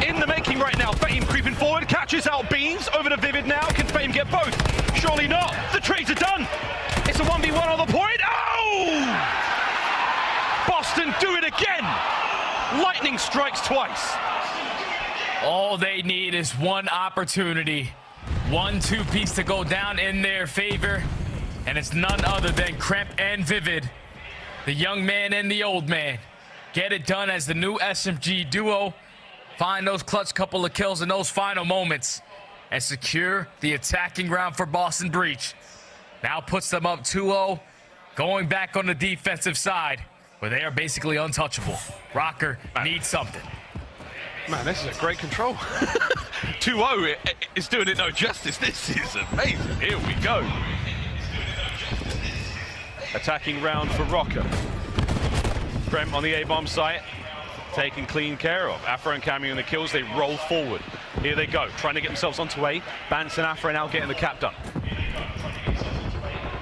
in the making right now. Fame creeping forward, catches out Beans. Over to Vivid now. Can Fame get both? Surely not. The trades are done. It's a 1v1 on the point. Oh! Boston do it again. Lightning strikes twice. All they need is one opportunity. 1-2 piece to go down in their favor. And it's none other than Kremp and Vivid. The young man and the old man. Get it done as the new SMG duo. Find those clutch couple of kills in those final moments. And secure the attacking round for Boston Breach. Now puts them up 2-0. Going back on the defensive side, where they are basically untouchable. Røkkr needs something. Man, this is a great control. 2-0 is doing it no justice. This is amazing. Here we go. attacking round for Røkkr. Kremp on the A-bomb site, taken clean care of. Afro and Cammy on the kills, they roll forward. Here they go, trying to get themselves onto A. Bance and Afro now getting the cap done.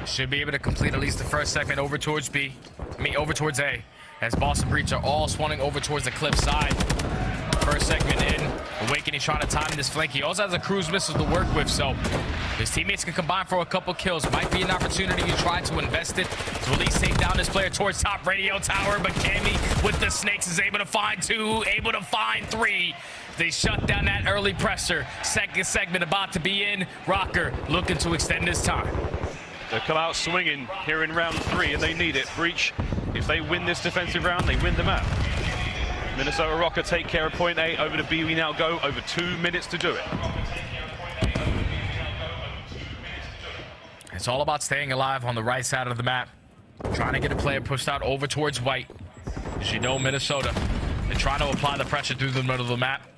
Should be able to complete at least the first segment over towards B. Over towards A. As Boss and Breach are all swanning over towards the cliff side. First segment in. Owakening trying to time this flank. He also has a cruise missile to work with, so his teammates can combine for a couple kills. Might be an opportunity to try to invest it. To at least take down this player towards top radio tower, but Cammy with the snakes is able to find 2, able to find 3. They shut down that early presser. Second segment about to be in. Røkkr looking to extend this time. They'll come out swinging here in round 3, and they need it. Breach, if they win this defensive round, they win the map. Minnesota Røkkr take care of point A. Over to B we now go. Over 2 minutes to do it. It's all about staying alive on the right side of the map. Trying to get a player pushed out over towards white. As you know, Minnesota, they're trying to apply the pressure through the middle of the map.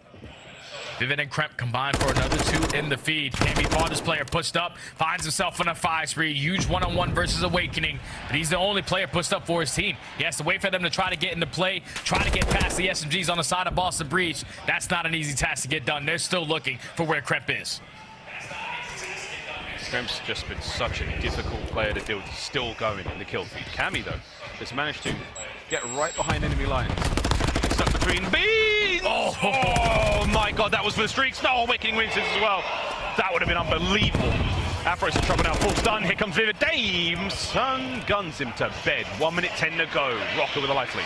Vivid and Kremp combined for another 2 in the feed. Cammy fought this player pushed up, finds himself in a 5 spree. Huge one-on-one versus Owakening, but he's the only player pushed up for his team. He has to wait for them to try to get into play, try to get past the SMGs on the side of Boston Breach. That's not an easy task to get done. They're still looking for where Kremp is. Kremp's just been such a difficult player to deal with. He's still going in the kill feed. Cammy, though, has managed to get right behind enemy lines. Stuck between beans! Oh my god, that was for the streaks. No, Owakening wins this as well. That would have been unbelievable. Afro's in trouble now, full stun. Here comes Vivid. Son guns him to bed. 1 minute 10 to go. Røkkr with a life lead.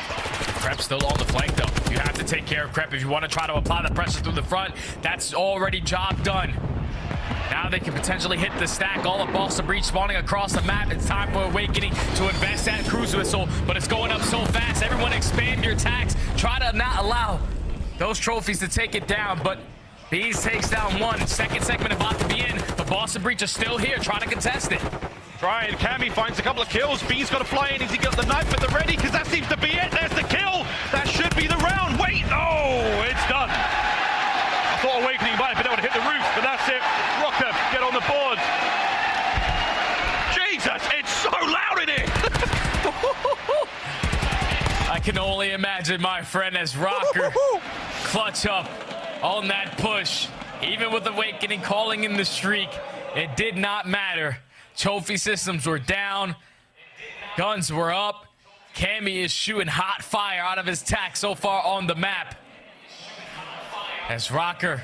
Kremp's still on the flank, though. You have to take care of Kremp if you want to try to apply the pressure through the front. That's already job done. Now they can potentially hit the stack. All of Boston Breach spawning across the map. It's time for Owakening to invest that cruise missile, but it's going up so fast. Everyone expand your attacks. Try to not allow those trophies to take it down, but Bees takes down 1. Second segment about to be in, but Boston Breach is still here trying to contest it. Trying, Cammy finds a couple of kills. B's got to fly in. Has he got the knife at the ready? Because that seems to be it. There's the kill. That should be the round. Wait, oh, it's done. I thought Owakening might have been able to hit the roof, but that's it. Røkkr get on the board. Jesus, it's so loud in here. I can only imagine, my friend, as Røkkr clutch up on that push. Even with Owakening calling in the streak, it did not matter. Trophy systems were down. Guns were up. Cammy is shooting hot fire out of his tack so far on the map. As Røkkr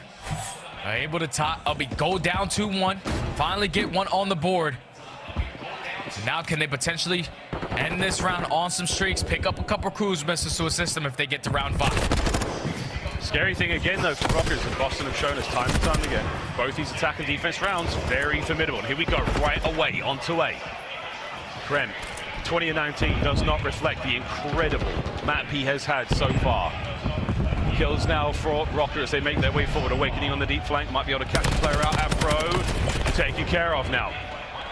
are able to go down 2-1, finally get 1 on the board. Now can they potentially end this round on some streaks, pick up a couple cruise missiles to assist them if they get to round 5. Scary thing again, though, for Røkkr is that Boston have shown us time and time again. Both these attack and defense rounds, very formidable. And here we go, right away onto A. Kremp, 2019 does not reflect the incredible map he has had so far. Kills now for Røkkr as they make their way forward. Owakening on the deep flank, might be able to catch the player out. Afro taken care of now.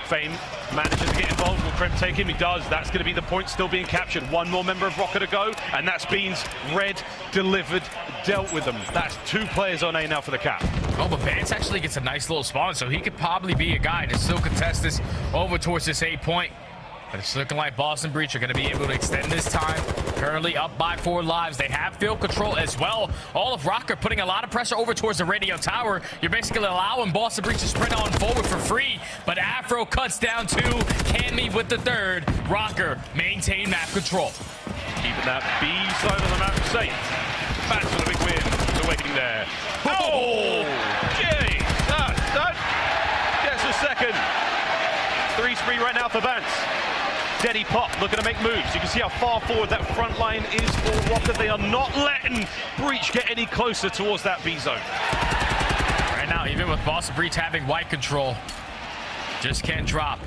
Fame manages to get involved. Will Kremp take him? He does. That's going to be the point still being captured. 1 more member of Røkkr to go, and that's Beans read, delivered, dealt with them. That's 2 players on A now for the cap. Oh, but Bance actually gets a nice little spawn, so he could probably be a guy to still contest this over towards this 8 point. But it's looking like Boston Breach are going to be able to extend this time. Currently up by 4 lives. They have field control as well. All of Røkkr putting a lot of pressure over towards the radio tower. You're basically allowing Boston Breach to sprint on forward for free. But Afro cuts down 2. Cammy with the 3rd. Røkkr maintain map control. Keeping that B side of the map safe. Bance with a big win. Owakening there. Oh! Gee! That gets a second. 3 spree right now for Bance. Steady pop, looking to make moves. You can see how far forward that front line is for Røkkr. They are not letting Breach get any closer towards that B zone. Right now, even with Boston Breach having white control, just can't drop.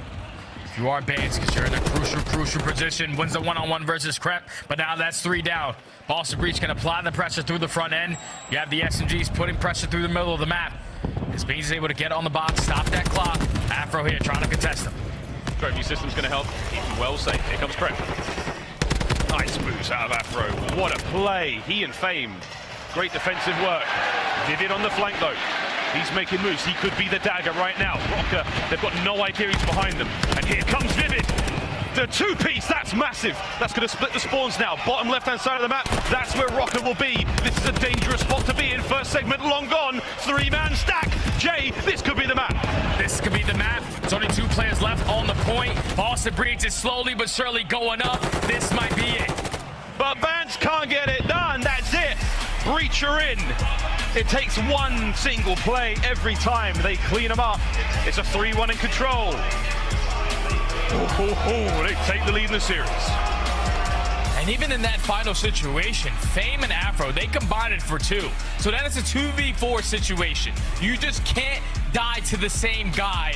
If you are Bance, because you're in a crucial position, wins the one-on-one versus Kremp, but now that's 3 down. Boston Breach can apply the pressure through the front end. You have the SMGs putting pressure through the middle of the map. As Beans is able to get on the box, stop that clock. Afro here trying to contest them. Trophy system's going to help keep him well safe. Here comes Kremp. Nice moves out of Afro. What a play. He and Fame. Great defensive work. Vivid on the flank, though. He's making moves. He could be the dagger right now. Røkkr, they've got no idea he's behind them. And here comes Vivid. The two-piece, that's massive. That's going to split the spawns now. Bottom left-hand side of the map, that's where Røkkr will be. This is a dangerous spot to be in. First segment long gone. Three-man stack. Jay, this could be the map. This could be the map. There's only 2 players left on the point. Boston Breach is slowly but surely going up. This might be it. But Bance can't get it done. That's it. Breach are in. It takes one single play every time they clean them up. It's a 3-1 in control. They take the lead in the series. And even in that final situation, Fame and Afro, they combined it for 2. So then it's a 2v4 situation. You just can't die to the same guy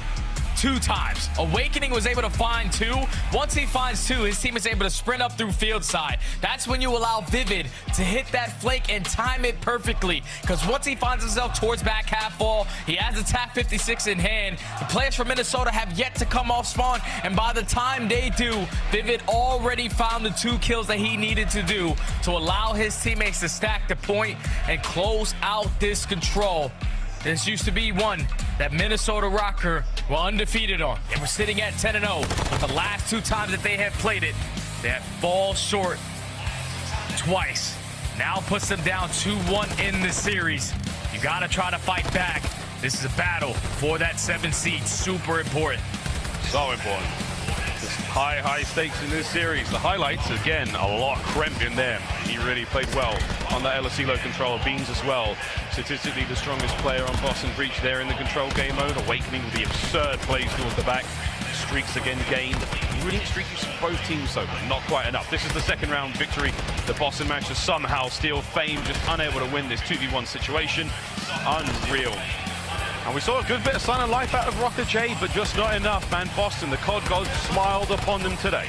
2 times. Owakening was able to find 2. Once he finds 2, his team is able to sprint up through field side. That's when you allow Vivid to hit that flake and time it perfectly. Because once he finds himself towards back half wall, he has the TAC 56 in hand. The players from Minnesota have yet to come off spawn, and by the time they do, Vivid already found the 2 kills that he needed to do to allow his teammates to stack the point and close out this control. This used to be one that Minnesota Røkkr were undefeated on. They were sitting at 10-0, but the last 2 times that they have played it, they have fallen short twice. Now puts them down 2-1 in the series. You gotta try to fight back. This is a battle for that 7th seed. Super important. So important. Just high stakes in this series. The highlights, again, a lot of Kremp in there. He really played well on that LSE low control. Beans as well. Statistically the strongest player on Boston Breach there in the control game mode. Awakening with the absurd plays towards the back. Streaks again gained. Brilliant streaks from both teams though, but not quite enough. This is the 2nd round victory. The Boston managed to somehow steal Fame, just unable to win this 2v1 situation. Unreal. And we saw a good bit of sun and life out of Røkkr, Jay, but just not enough, man. Boston, the COD gods smiled upon them today.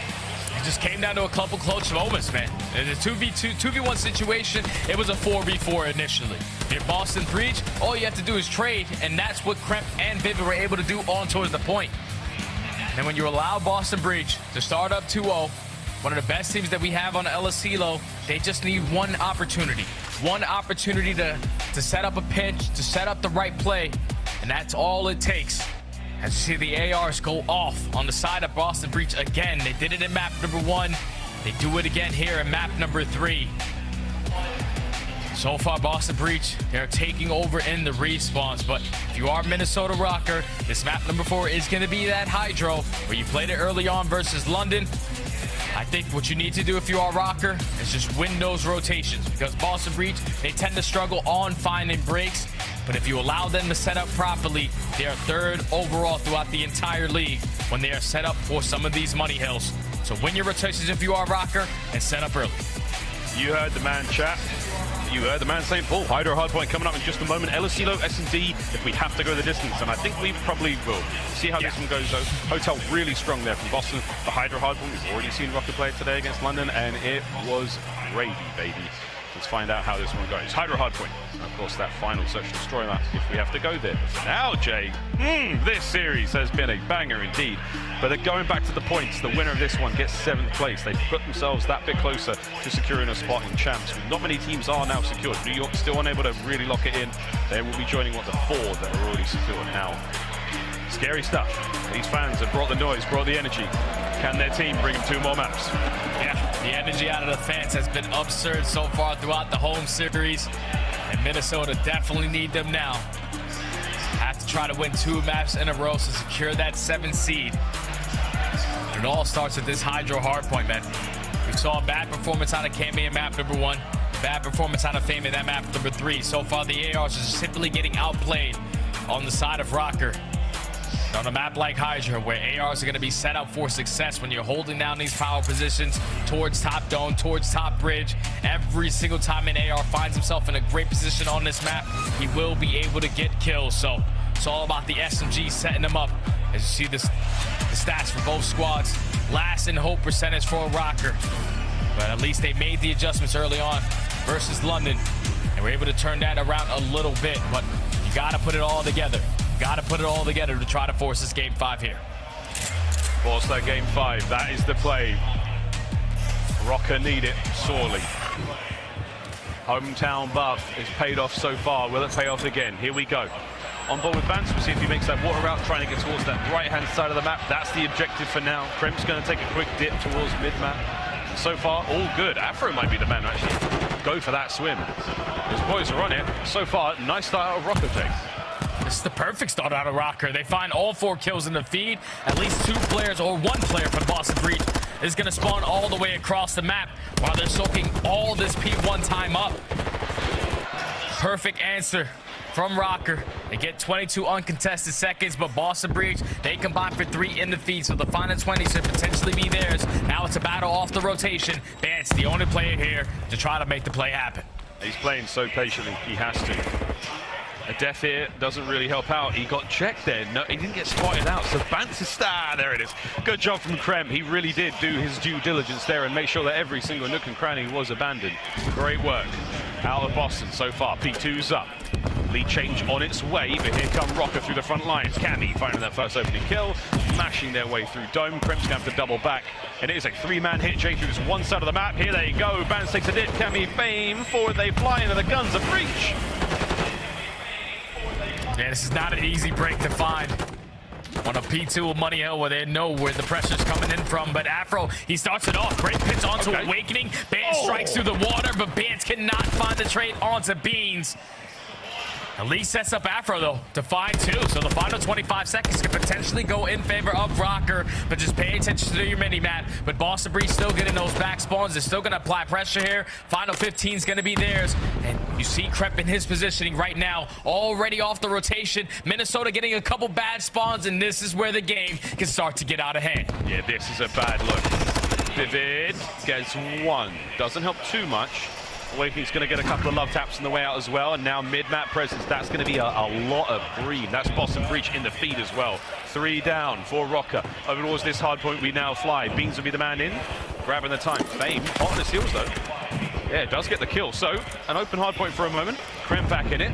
It just came down to a couple close moments, man. In a 2v1 situation, it was a 4v4 initially. If you're Boston Breach, all you have to do is trade, and that's what Kremp and Vivid were able to do on towards the point. And when you allow Boston Breach to start up 2-0, one of the best teams that we have on the LSE low, they just need one opportunity. One opportunity to set up a pinch, to set up the right play, and that's all it takes. As you see the ARs go off on the side of Boston Breach again. They did it in map number 1. They do it again here in map number 3. So far, Boston Breach, they're taking over in the respawns. But if you are Minnesota Røkkr, this map number 4 is going to be that HyDra, where you played it early on versus London. I think what you need to do if you are Røkkr is just win those rotations, because Boston Breach, they tend to struggle on finding breaks. But if you allow them to set up properly, they are 3rd overall throughout the entire league when they are set up for some of these money hills. So win your rotations if you are Røkkr and set up early. You heard the man chat. You heard the man saying, Paul, HyDra hardpoint coming up in just a moment. LSE low, S&D, if we have to go the distance. And I think we probably will. See how this one goes, though. Hotel really strong there from Boston. The HyDra hardpoint, we've already seen Røkkr play it today against London, and it was gravy, baby. Let's find out how this one goes. HyDra hardpoint. And of course, that final search and destroy map, if we have to go there. But for now, Jay, this series has been a banger indeed. But they're going back to the points. The winner of this one gets 7th place. They've put themselves that bit closer to securing a spot in champs. Not many teams are now secured. New York still unable to really lock it in. They will be joining the 4 that are already secured now. Scary stuff. These fans have brought the noise, brought the energy. Can their team bring them 2 more maps? Yeah, the energy out of the fans has been absurd so far throughout the home series. And Minnesota definitely need them now. Have to try to win 2 maps in a row to secure that 7th seed. It all starts with this HyDra hardpoint, man. We saw a bad performance out of Cammy in map number 1. Bad performance out of Fame in that map number 3. So far, the ARs are simply getting outplayed on the side of Røkkr. On a map like HyDra, where ARs are going to be set up for success when you're holding down these power positions towards top dome, towards top bridge, every single time an AR finds himself in a great position on this map, he will be able to get kills. So it's all about the SMG setting them up. As you see the stats for both squads, last in hope percentage for Røkkr. But at least they made the adjustments early on versus London, and were able to turn that around a little bit. But you got to put it all together. Got to put it all together to try to force this game 5 here. Force that game 5. That is the play. Røkkr need it sorely. Hometown buff is paid off so far. Will it pay off again? Here we go. on board with Bance. We'll see if he makes that water route, trying to get towards that right-hand side of the map. That's the objective for now. Kremp's going to take a quick dip towards mid-map. So far, all good. Afro might be the man to actually go for that swim. His boys are on it. So far, nice start out of Røkkr, Jake. This is the perfect start out of Røkkr. They find all 4 kills in the feed. At least 2 players or 1 player from Boston Breach is going to spawn all the way across the map while they're soaking all this P1 time up. Perfect answer from Røkkr. They get 22 uncontested seconds, but Boston Breach, they combine for 3 in the feed, so the final 20 should potentially be theirs. Now it's a battle off the rotation. Bance, the only player here to try to make the play happen. He's playing so patiently, he has to. A death here doesn't really help out. He got checked there. No, he didn't get spotted out. So Bance is there it is. Good job from Kremp. He really did do his due diligence there and make sure that every single nook and cranny was abandoned. Great work out of Boston so far. P2's up. Lead change on its way, but here come Røkkr through the front lines. Cammy finding that first opening kill, mashing their way through Dome. Kremp's gonna have to double back, and it is a 3-man hit chain through this one side of the map. Here they go. Bance takes a dip. Cammy fame forward. They fly into the guns of Breach. Yeah, this is not an easy break to find on a P2 of Money Hill where they know where the pressure's coming in from. But Afro, he starts it off. Great pitch onto Awakening. Bance strikes through the water, but Bance cannot find the trade onto Beans. At least sets up Afro, though, to find 2. So the final 25 seconds could potentially go in favor of Røkkr, but just pay attention to your mini-map. But Boston Breach still getting those back spawns. They're still going to apply pressure here. Final 15 is going to be theirs. And you see Kremp in his positioning right now, already off the rotation. Minnesota getting a couple bad spawns, and this is where the game can start to get out of hand. Yeah, this is a bad look. Vivid gets 1. Doesn't help too much. Awakening's going to get a couple of love taps on the way out as well, and now mid-map presence. That's going to be a lot of green. That's Boston Breach in the feed as well. 3 down for Røkkr. Over towards this hard point we now fly. Beans will be the man in, grabbing the time. Fame hot on his heels though. Yeah, it does get the kill. So an open hard point for a moment. Kremp back in it.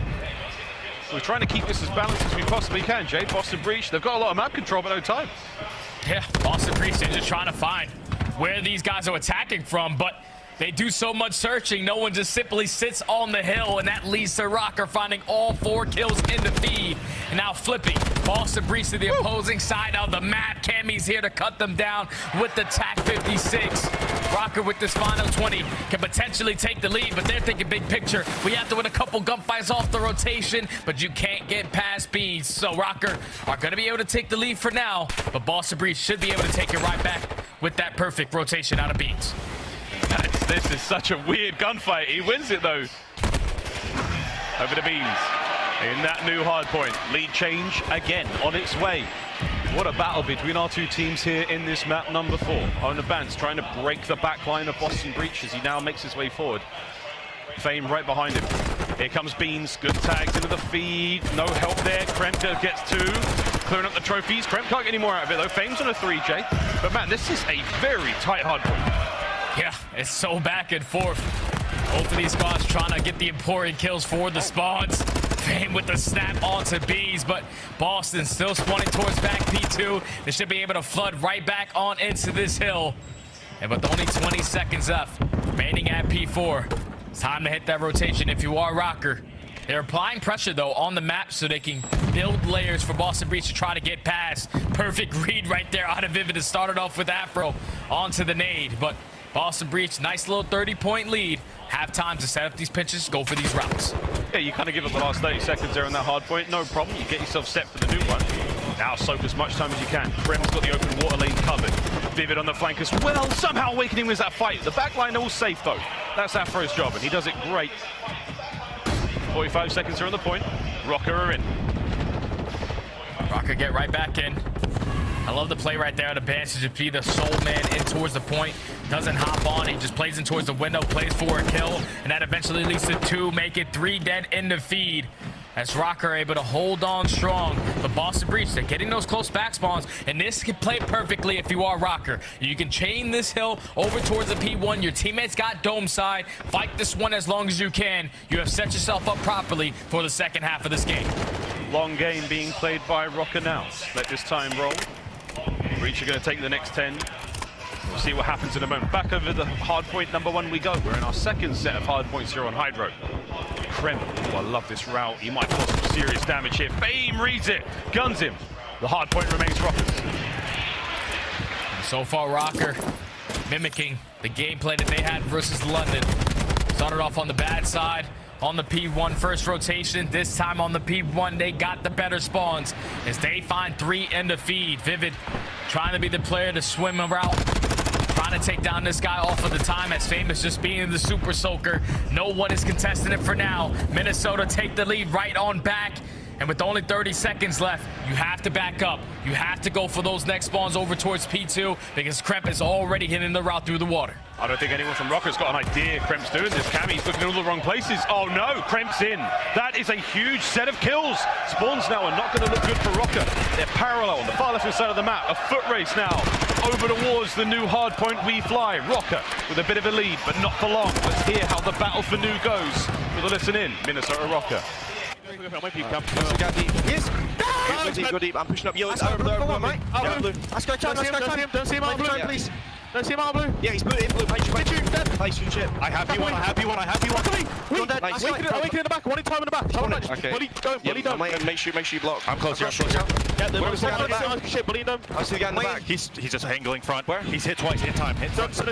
We're trying to keep this as balanced as we possibly can, Jay. Boston Breach, they've got a lot of map control but no time. Yeah, Boston Breach, they're just trying to find where these guys are attacking from, but they do so much searching, no one just simply sits on the hill, and that leads to Røkkr finding all 4 kills in the feed. And now flipping, Boston Breach to the opposing side of the map. Cammy's here to cut them down with the TAC 56. Røkkr with this final 20 can potentially take the lead, but they're thinking big picture. We have to win a couple gunfights off the rotation, but you can't get past Beans. So Røkkr are going to be able to take the lead for now, but Boston Breach should be able to take it right back with that perfect rotation out of Beans. This is such a weird gunfight. He wins it though. Over to Beans in that new hard point. Lead change again on its way. What a battle between our 2 teams here in this map number 4. Owner Bance trying to break the back line of Boston Breach as he now makes his way forward. Fame right behind him. Here comes Beans. Good tags into the feed. No help there. Kremp gets 2. Clearing up the trophies. Kremp can't get any more out of it though. Fame's on a 3, Jay. But man, this is a very tight hard point. Yeah, it's so back and forth. Both of these squads trying to get the important kills for the spawns. Fame with the snap onto Bees, but Boston still spawning towards back P2. They should be able to flood right back on into this hill. And with only 20 seconds left, remaining at P4, it's time to hit that rotation if you are Røkkr. They're applying pressure, though, on the map so they can build layers for Boston Breach to try to get past. Perfect read right there out of Vivid to start it off with Afro onto the nade, but Boston Breach, nice little 30-point lead. Have time to set up these pitches, go for these routes. Yeah, you kind of give up the last 30 seconds there on that hard point. No problem. You get yourself set for the new one. Now soak as much time as you can. Kremp's got the open water lane covered. Vivid on the flank as well. Somehow Awakening wins that fight. The back line all safe, though. That's Afro's job, and he does it great. 45 seconds here on the point. Røkkr are in. Røkkr get right back in. I love the play right there. The Bance to just be the sole man in towards the point. Doesn't hop on. He just plays in towards the window, plays for a kill. And that eventually leads to 2, make it 3 dead in the feed. As Røkkr able to hold on strong. But Boston Breach, they're getting those close back spawns. And this can play perfectly if you are Røkkr. You can chain this hill over towards the P1. Your teammates got dome side. Fight this one as long as you can. You have set yourself up properly for the second half of this game. Long game being played by Røkkr now. Let this time roll. Breach are going to take the next 10. We'll see what happens in a moment. Back over the hard point number 1 we go. We're in our second set of hard points here on HyDra. Kremp, oh, I love this route. He might cause some serious damage here. Fame reads it, guns him. The hard point remains Røkkr's. So far, Røkkr mimicking the gameplay that they had versus London. Started off on the bad side. On the P1 first rotation, this time on the P1 they got the better spawns as they find 3 in the feed. Vivid trying to be the player to swim around, trying to take down this guy off of the time as Famous just being the super soaker. No one is contesting it for now. Minnesota take the lead right on back, and with only 30 seconds left, you have to back up. You have to go for those next spawns over towards P2 because Kremp is already hitting the route through the water. I don't think anyone from Røkkr's got an idea Kremp's doing this. Cammy's looking in all the wrong places. Oh no, Kremp's in. That is a huge set of kills. Spawns now are not going to look good for Røkkr. They're parallel on the far left side of the map. A foot race now over towards the new hard point we fly. Røkkr with a bit of a lead, but not for long. Let's hear how the battle for new goes. With a listen in, Minnesota Røkkr. Yes! Go deep, I'm pushing up yellow. Over there, mate. Let's go time, Don't see him out blue, please. Don't see him out blue. Yeah, he's blue, Place your chip. I have you one. Awakening in the back, one in time in the back. Okay. Bully don't. Make sure you block. I'm close here, Yeah, there's one in the back. Bully don't. I see the guy in the back. He's just angling front. Where? He's hit twice, in time. Challenge him.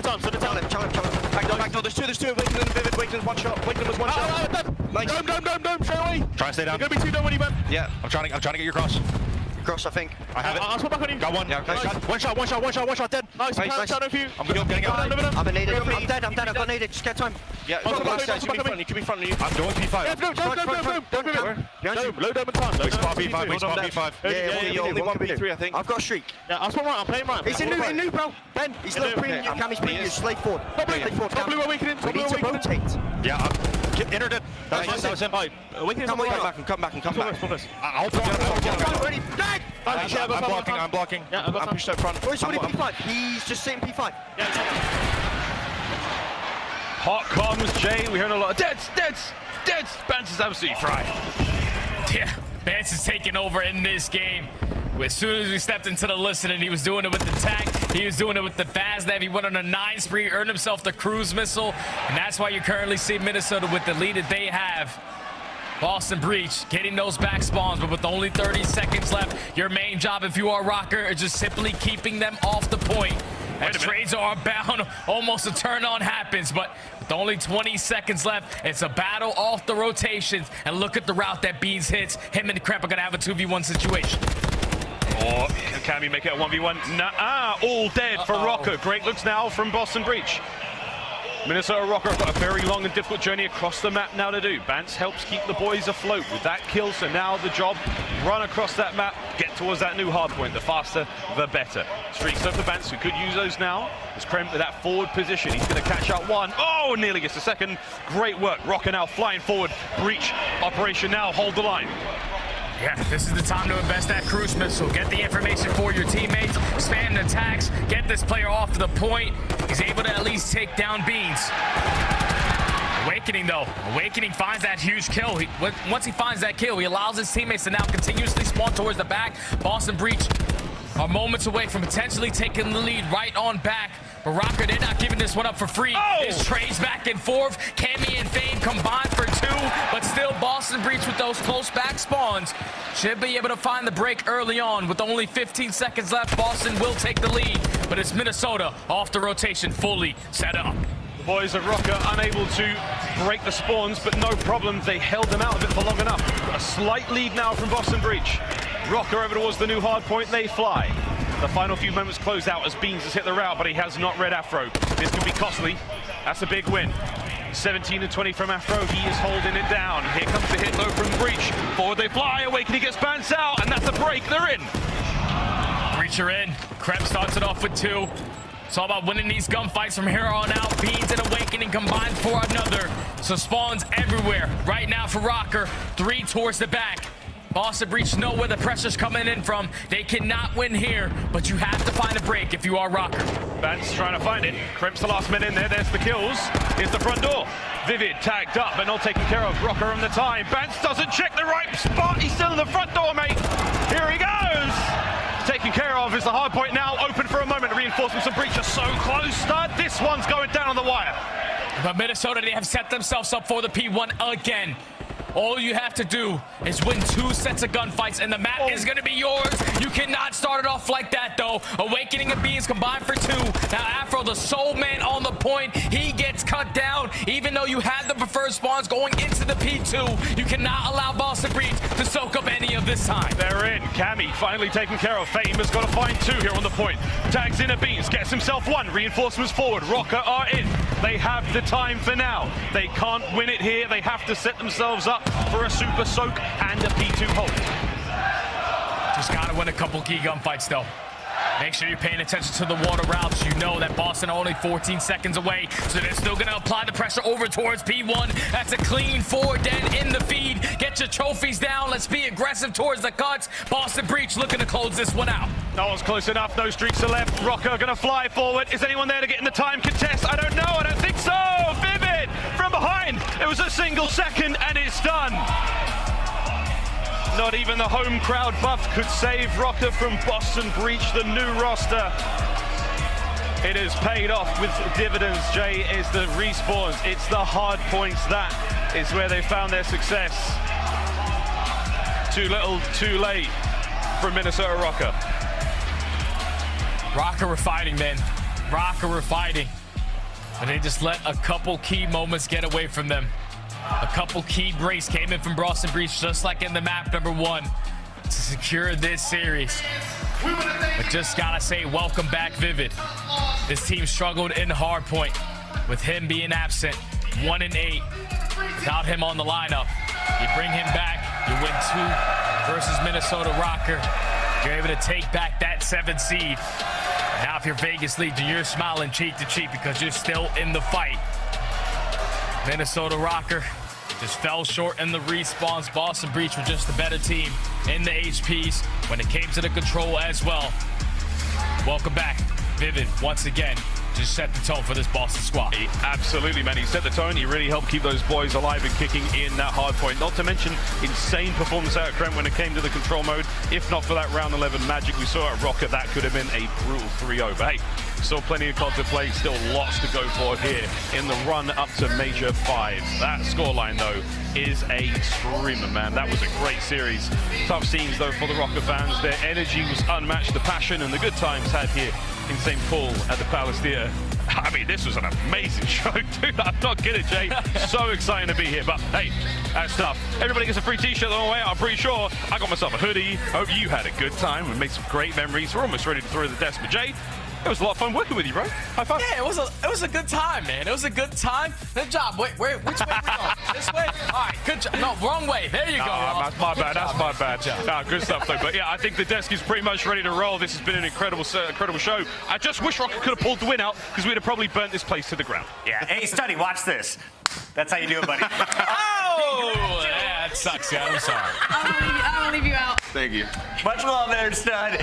Back door, there's two. Awakening, Vivid, Awakening, one shot. Awakening was one shot. Dome, straight away. Try to stay down. You're gonna be 2 down when you man. Yeah. I'm trying to get your cross. Cross, I think. I have it. I'll swap back on you. Got one. Yeah, okay. One shot, dead. Nice. I'm getting out. I'm dead. I'm got needed. Just get time. Yeah, you can be front of you. I'm going P5. Don't. Low dome and time. Spot P5. Yeah, only one P3, I think. I've got a streak. Yeah, I'll swap right. I'm playing right. He's in new, bro. Ben, he's low premium. Cammy's premium. Slave forward. Top blue Awakening. We need to rotate. Yeah, entered it. That was him. Awakening. Come back. I'll block. I'm blocking. Yeah, I'm pushed up front. He's already P5. He's just sitting P5. Yeah. Hot comms, Jay. We're hearing a lot of deads. Bance is absolutely fried. Yeah, Bance is taking over in this game. As soon as we stepped into the listening, he was doing it with the tack. He was doing it with the FaZe. He went on a 9 spree, earned himself the cruise missile, and that's why you currently see Minnesota with the lead that they have. Boston Breach getting those back spawns, but with only 30 seconds left, your main job if you are Røkkr is just simply keeping them off the point. As trades are bound, almost a turn on happens, but with only 20 seconds left, it's a battle off the rotations. And look at the route that aBeZy hits. Him and Kremp are gonna have a 2v1 situation. Or can Cammy make it a 1v1? Nah, all dead for Røkkr. Great looks now from Boston Breach. Minnesota Røkkr have got a very long and difficult journey across the map now to do. Bance helps keep the boys afloat with that kill, so now the job, run across that map, get towards that new hard point. The faster, the better. Streaks up for Bance, who could use those now. As Kremp with that forward position, he's going to catch out one. Oh, nearly gets a second. Great work. Røkkr now flying forward. Breach operation now, hold the line. Yeah, this is the time to invest that cruise missile. Get the information for your teammates, spam the attacks, get this player off to the point. He's able to at least take down aBeZy. Awakening, though. Awakening finds that huge kill. Once he finds that kill, he allows his teammates to now continuously spawn towards the back. Boston Breach are moments away from potentially taking the lead right on back. But Røkkr, they're not giving this one up for free. It's trades back and forth. Cammy and Fame combined for 2, but still Boston Breach with those close back spawns should be able to find the break early on. With only 15 seconds left, Boston will take the lead, but it's Minnesota off the rotation, fully set up. The boys of Røkkr unable to break the spawns, but no problem. They held them out of it for long enough. A slight lead now from Boston Breach. Røkkr over towards the new hard point, they fly. The final few moments close out as aBeZy has hit the route, but he has not read Afro. This could be costly. That's a big win. 17-20 from Afro. He is holding it down. Here comes the hit low from Breach. Forward they fly. Awakening gets Bance out, and that's a break. They're in. Breach are in. Kremp starts it off with 2. It's all about winning these gunfights from here on out. aBeZy and Awakening combined for another. So spawns everywhere right now for Røkkr. 3 towards the back. Boston Breach know where the pressure's coming in from. They cannot win here, but you have to find a break if you are Røkkr. Bance trying to find it. Kremp's the last man in there. There's the kills. Here's the front door. Vivid tagged up, but not taken care of. Røkkr on the time. Bance doesn't check the right spot. He's still in the front door, mate. Here he goes. Taken care of is the hard point now. Open for a moment. Reinforcements of Breach are so close. This one's going down on the wire. But Minnesota, they have set themselves up for the P1 again. All you have to do is win 2 sets of gunfights, and the map is going to be yours. You cannot start it off like that, though. Awakening and Beans combined for 2. Now, Afro, the soul man on the point, he gets cut down. Even though you had the preferred spawns going into the P2, you cannot allow Boston Breach to soak up any of this time. They're in. Cammy finally taken care of. Fame has got to find 2 here on the point. Tags in a Beans, gets himself 1. Reinforcements forward. Røkkr are in. They have the time for now. They can't win it here. They have to set themselves up for a super soak and a P2 hold. Just gotta win a couple key gunfights, though. Make sure you're paying attention to the water routes. You know that Boston are only 14 seconds away, so they're still gonna apply the pressure over towards P1. That's a clean 4 dead in the feed. Get your trophies down. Let's be aggressive towards the cuts. Boston Breach looking to close this one out. No one's close enough. No streaks are left. Røkkr gonna fly forward. Is anyone there to get in the time contest? I don't know. I don't think so. Vivid from behind. It was a single second and it's done. Not even the home crowd buff could save Røkkr from Boston Breach, the new roster. It has paid off with dividends, Jay. It's the respawns, it's the hard points. That is where they found their success. Too little, too late from Minnesota Røkkr. Røkkr were fighting, man. Røkkr were fighting. But they just let a couple key moments get away from them. A couple key breaks came in from Boston Breach, just like in the map number 1, to secure this series. But just gotta say, welcome back, Vivid. This team struggled in hardpoint with him being absent, 1 and 8. Without him on the lineup, you bring him back, you win 2 versus Minnesota Røkkr. You're able to take back that 7th seed. Now, if you're Vegas Legion, you're smiling cheek to cheek because you're still in the fight. Minnesota Røkkr just fell short in the respawns. Boston Breach were just the better team in the HPs when it came to the control as well. Welcome back, Vivid, once again. Just set the tone for this Boston squad. Absolutely, man. He set the tone. He really helped keep those boys alive and kicking in that hard point. Not to mention insane performance out of Kremp when it came to the control mode. If not for that round 11 magic we saw at Røkkr, that could have been a brutal 3-0. But hey, still plenty of COD to play. Still lots to go for here in the run up to Major 5. That scoreline, though, is a screamer, man. That was a great series. Tough scenes, though, for the Røkkr fans. Their energy was unmatched. The passion and the good times had here in St. Paul at the Palace Theatre. I mean, this was an amazing show, dude. I'm not kidding, Jay. So exciting to be here. But hey, that's tough. Everybody gets a free t-shirt on the way out. I'm pretty sure I got myself a hoodie. Hope you had a good time and made some great memories. We're almost ready to throw the desk. But Jay, it was a lot of fun working with you, bro. High five. Yeah, it was a good time, man. It was a good time. Good job. Wait, which way we going? This way? All right, good job. No, wrong way. There you go. That's my bad. That's my bad. Good stuff, though. But yeah, I think the desk is pretty much ready to roll. This has been an incredible show. I just wish Røkkr could have pulled the win out because we'd have probably burnt this place to the ground. Yeah. Hey, Study, watch this. That's how you do it, buddy. Oh, yeah, that sucks, yeah. I'm sorry. I'll leave you out. Thank you. Much love there, Stud.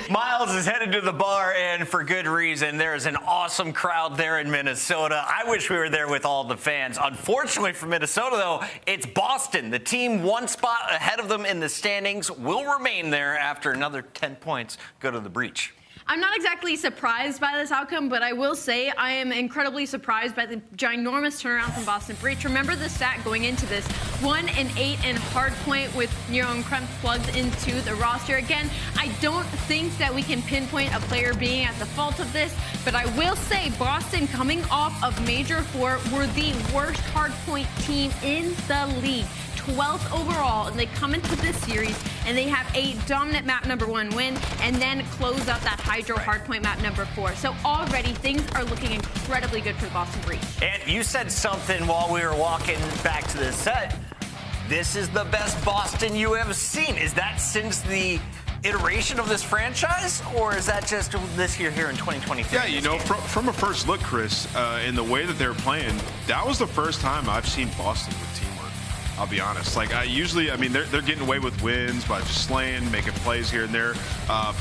Miles is headed to the bar, and for good reason. There is an awesome crowd there in Minnesota. I wish we were there with all the fans. Unfortunately for Minnesota, though, it's Boston. The team 1 spot ahead of them in the standings will remain there after another 10 points go to the Breach. I'm not exactly surprised by this outcome, but I will say I am incredibly surprised by the ginormous turnaround from Boston Breach. Remember the stat going into this, 1 and 8 in hardpoint with and Kremp plugged into the roster. Again, I don't think that we can pinpoint a player being at the fault of this, but I will say Boston, coming off of Major 4, were the worst hardpoint team in the league. 12th overall, and they come into this series and they have a dominant map number 1 win and then close out that HyDra hardpoint map number 4. So already things are looking incredibly good for the Boston Breach. And you said something while we were walking back to the set. This is the best Boston you have seen. Is that since the iteration of this franchise, or is that just this year here in 2023? Yeah, you know, from a first look, Chris, in the way that they're playing, that was the first time I've seen Boston with teamwork. I'll be honest. Like, I mean, they're getting away with wins by just slaying, making plays here and there.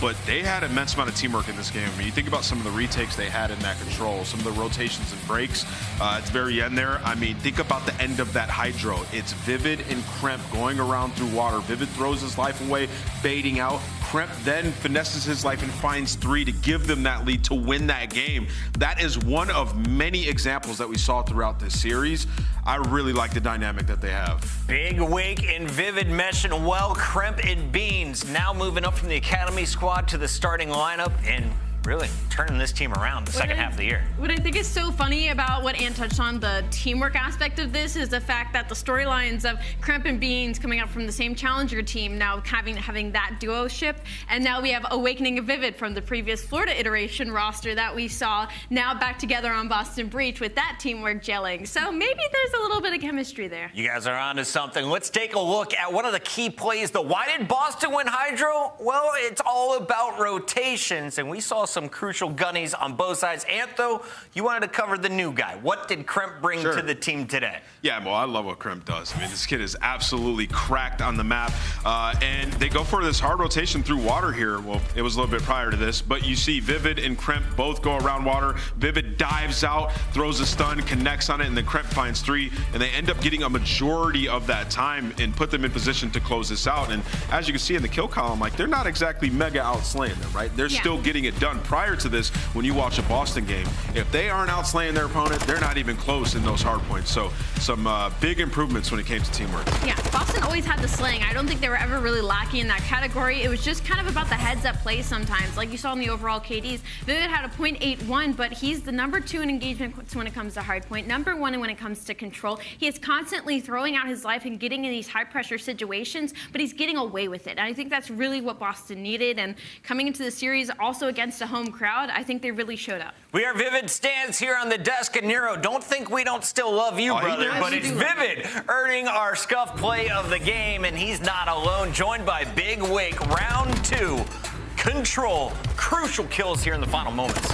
But they had an immense amount of teamwork in this game. I mean, you think about some of the retakes they had in that control, some of the rotations and breaks at the very end there. I mean, think about the end of that HyDra. It's Vivid and Kremp going around through water. Vivid throws his life away, baiting out. Kremp then finesses his life and finds 3 to give them that lead to win that game. That is one of many examples that we saw throughout this series. I really like the dynamic that they have. Big Wake and Vivid meshing well. Kremp and Beans now moving up from the academy squad to the starting lineup and really turning this team around the second half of the year. What I think is so funny about what Ant touched on, the teamwork aspect of this, is the fact that the storylines of Kremp and Beans coming up from the same challenger team, now having that duo-ship, and now we have Owakening and Vivid from the previous Florida iteration roster that we saw, now back together on Boston Breach with that teamwork gelling. So maybe there's a little bit of chemistry there. You guys are onto something. Let's take a look at one of the key plays. Why did Boston win HyDra? Well, it's all about rotations, and we saw some crucial gunnies on both sides. Antho, you wanted to cover the new guy. What did Kremp bring to the team today? Yeah, well, I love what Kremp does. I mean, this kid is absolutely cracked on the map. And they go for this hard rotation through water here. Well, it was a little bit prior to this, but you see Vivid and Kremp both go around water. Vivid dives out, throws a stun, connects on it, and then Kremp finds 3, and they end up getting a majority of that time and put them in position to close this out. And as you can see in the kill column, like, they're not exactly mega outslaying them, right? They're still getting it done. Prior to this, when you watch a Boston game, if they aren't outslaying their opponent, they're not even close in those hard points. So some big improvements when it came to teamwork. Yeah, Boston always had the slaying. I don't think they were ever really lacking in that category. It was just kind of about the heads-up play sometimes. Like you saw in the overall KDs, Vivid had a .81, but he's the #2 in engagement when it comes to hardpoint, #1 when it comes to control. He is constantly throwing out his life and getting in these high-pressure situations, but he's getting away with it. And I think that's really what Boston needed. And coming into the series also against a home crowd, I think they really showed up. We are Vivid stands here on the desk, and Nero, don't think we don't still love you, brother, but it's Vivid earning our scuff play of the game, and he's not alone. Joined by Big Wake, round 2, control, crucial kills here in the final moments.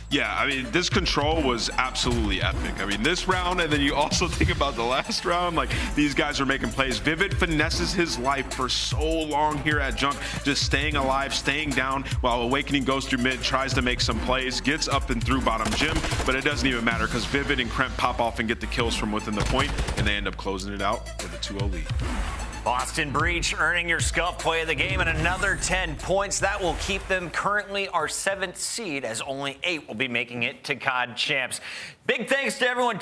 Yeah, I mean, this control was absolutely epic. I mean, this round, and then you also think about the last round, like, these guys are making plays. Vivid finesses his life for so long here at Junk, just staying alive, staying down, while Owakening goes through mid, tries to make some plays, gets up and through bottom gym, but it doesn't even matter because Vivid and Kremp pop off and get the kills from within the point, and they end up closing it out with a 2-0 lead. Boston Breach earning your scuff play of the game and another 10 points. That will keep them currently our 7th seed, as only 8 will be making it to COD Champs. Big thanks to everyone